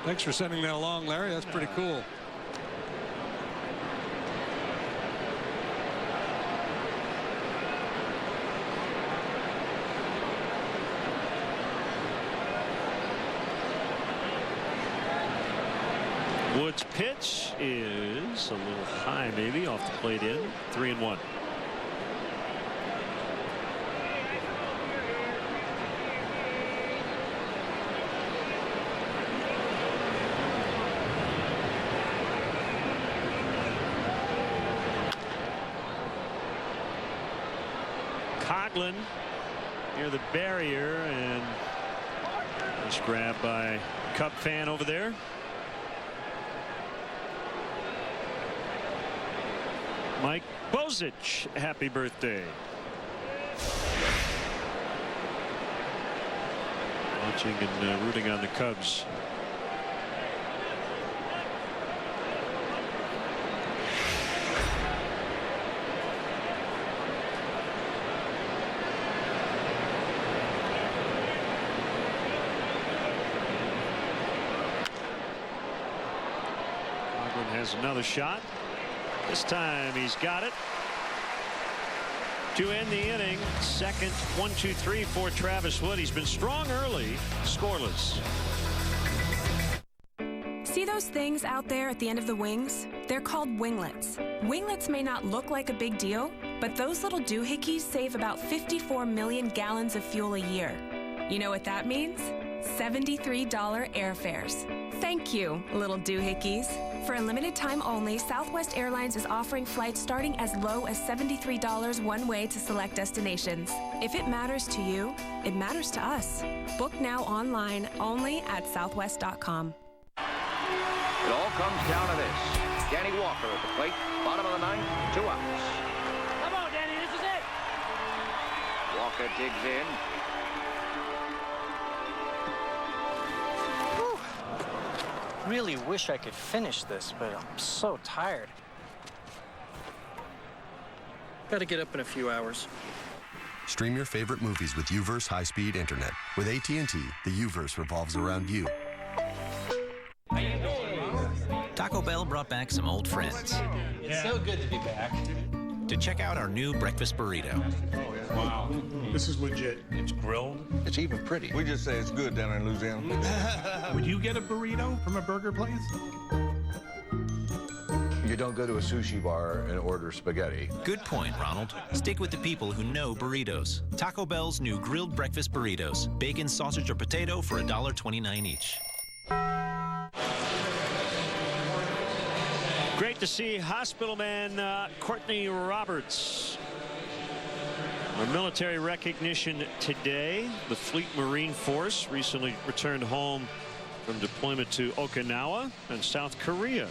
Thanks for sending that along, Larry. That's pretty cool. Wood's pitch is a little high, maybe off the plate in. 3-1. Franklin near the barrier, and was grabbed by Cub fan over there. Mike Bozich, happy birthday. Watching and rooting on the Cubs. Has another shot. This time he's got it to end the inning. Second 1-2-3 for Travis Wood. He's been strong early, scoreless. See those things out there at the end of the wings? They're called winglets. Winglets may not look like a big deal, but those little doohickeys save about 54 million gallons of fuel a year. You know what that means? $73 airfares. Thank you, little doohickeys. For a limited time only, Southwest Airlines is offering flights starting as low as $73 one way to select destinations. If it matters to you, it matters to us. Book now online only at southwest.com. It all comes down to this. Danny Walker at the plate, bottom of the ninth, 2 outs. Come on, Danny, this is it. Walker digs in. Really wish I could finish this, but I'm so tired. Gotta get up in a few hours. Stream your favorite movies with UVerse high-speed internet. With AT&T, the UVerse revolves around you. Taco Bell brought back some old friends. It's so good to be back. To check out our new breakfast burrito. Wow, this is legit. It's grilled. It's even pretty. We just say it's good down in Louisiana. Would you get a burrito from a burger place? You don't go to a sushi bar and order spaghetti. Good point, Ronald. Stick with the people who know burritos. Taco Bell's new grilled breakfast burritos. Bacon, sausage, or potato for $1.29 each. Great to see hospital man Courtney Roberts. Our military recognition today. The Fleet Marine Force recently returned home from deployment to Okinawa and South Korea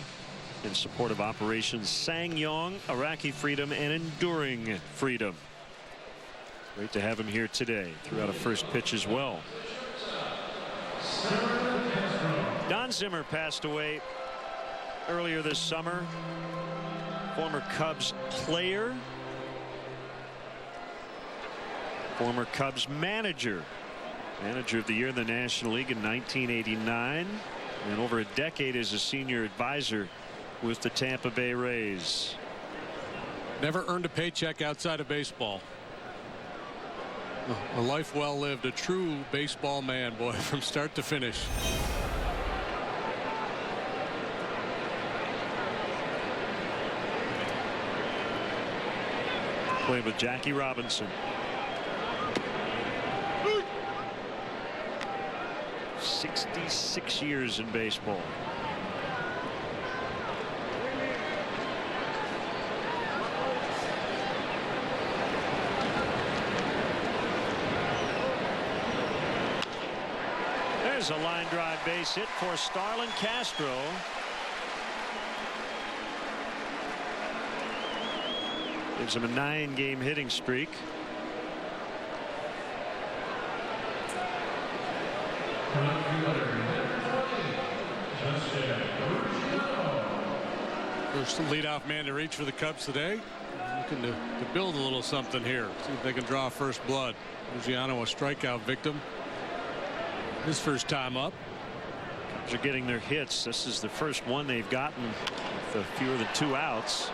in support of Operations Sangyong, Iraqi Freedom, and Enduring Freedom. Great to have him here today. Threw out a first pitch as well. Don Zimmer passed away earlier this summer. Former Cubs player, former Cubs manager of the year in the National League in 1989, and over a decade as a senior advisor with the Tampa Bay Rays. Never earned a paycheck outside of baseball. A life well lived, a true baseball man, boy, from start to finish. Played with Jackie Robinson. 66 years in baseball. There's a line drive base hit for Starlin Castro. Gives him a 9-game hitting streak. First leadoff man to reach for the Cubs today. Looking to build a little something here. See if they can draw first blood. Luciano, a strikeout victim. His first time up. Cubs are getting their hits. This is the first one they've gotten with fewer than 2 outs.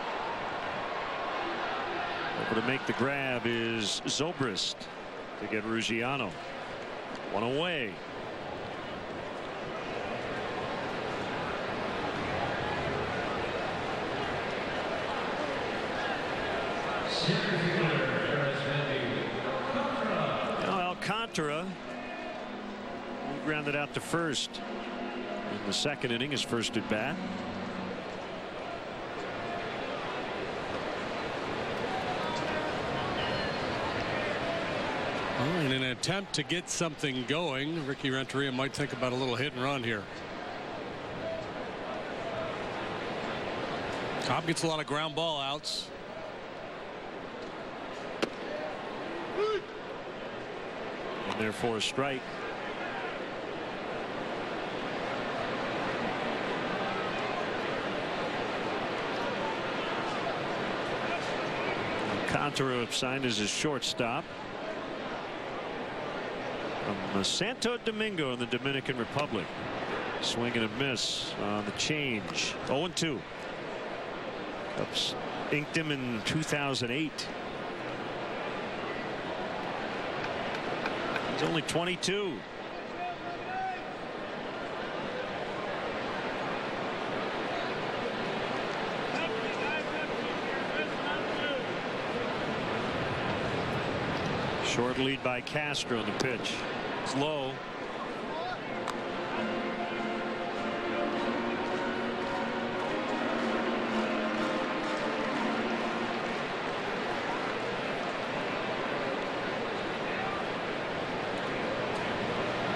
Over to make the grab is Zobrist to get Ruggiano. One away. Now Alcantara grounded out to first in the second inning, his first at bat. Well, in an attempt to get something going, Ricky Renteria might think about a little hit and run here. Cobb gets a lot of ground ball outs. And therefore a strike. Alcantara signed as his shortstop from Santo Domingo in the Dominican Republic. Swing and a miss on the change. 0-2. Cubs inked him in 2008. He's only 22. Short lead by Castro on the pitch. It's low.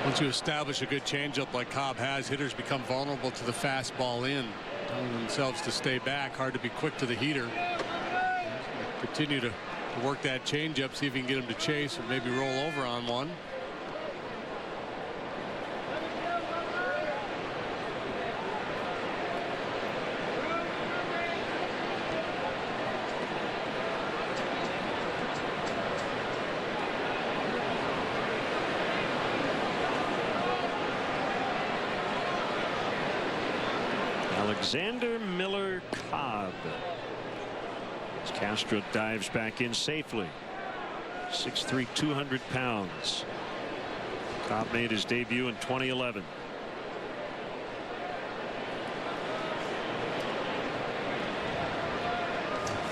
Once you establish a good changeup like Cobb has, hitters become vulnerable to the fastball in, telling themselves to stay back. Hard to be quick to the heater. Continue to work that changeup, see if you can get him to chase or maybe roll over on one. Alexander Miller Cobb. As Castro dives back in safely. 6'3", 200 pounds. Cobb made his debut in 2011.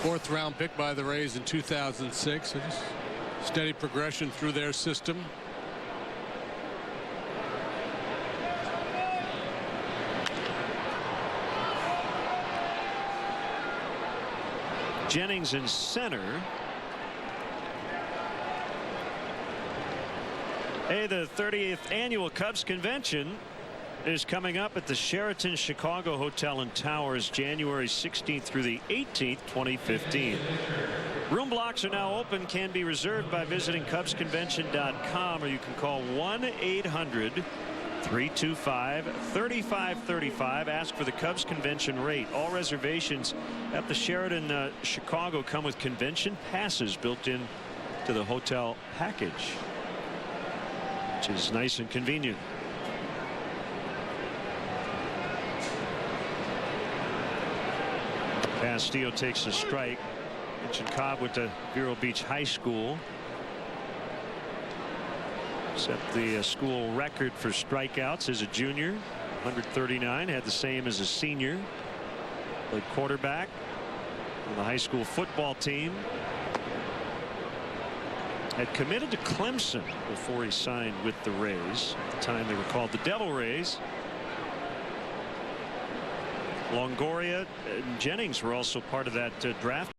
Fourth round pick by the Rays in 2006. So just steady progression through their system. Jennings in center. Hey, the 30th annual Cubs convention is coming up at the Sheraton Chicago Hotel and Towers, January 16th through the 18th, 2015. Room blocks are now open, can be reserved by visiting CubsConvention.com, or you can call 1-800-325-3535. Ask for the Cubs convention rate. All reservations at the Sheraton Chicago come with convention passes built in to the hotel package, which is nice and convenient. Castillo takes a strike. Mentioned Cobb went to Vero Beach High School. Set the school record for strikeouts as a junior. 139. Had the same as a senior. Played quarterback on the high school football team. Had committed to Clemson before he signed with the Rays. At the time they were called the Devil Rays. Longoria and Jennings were also part of that draft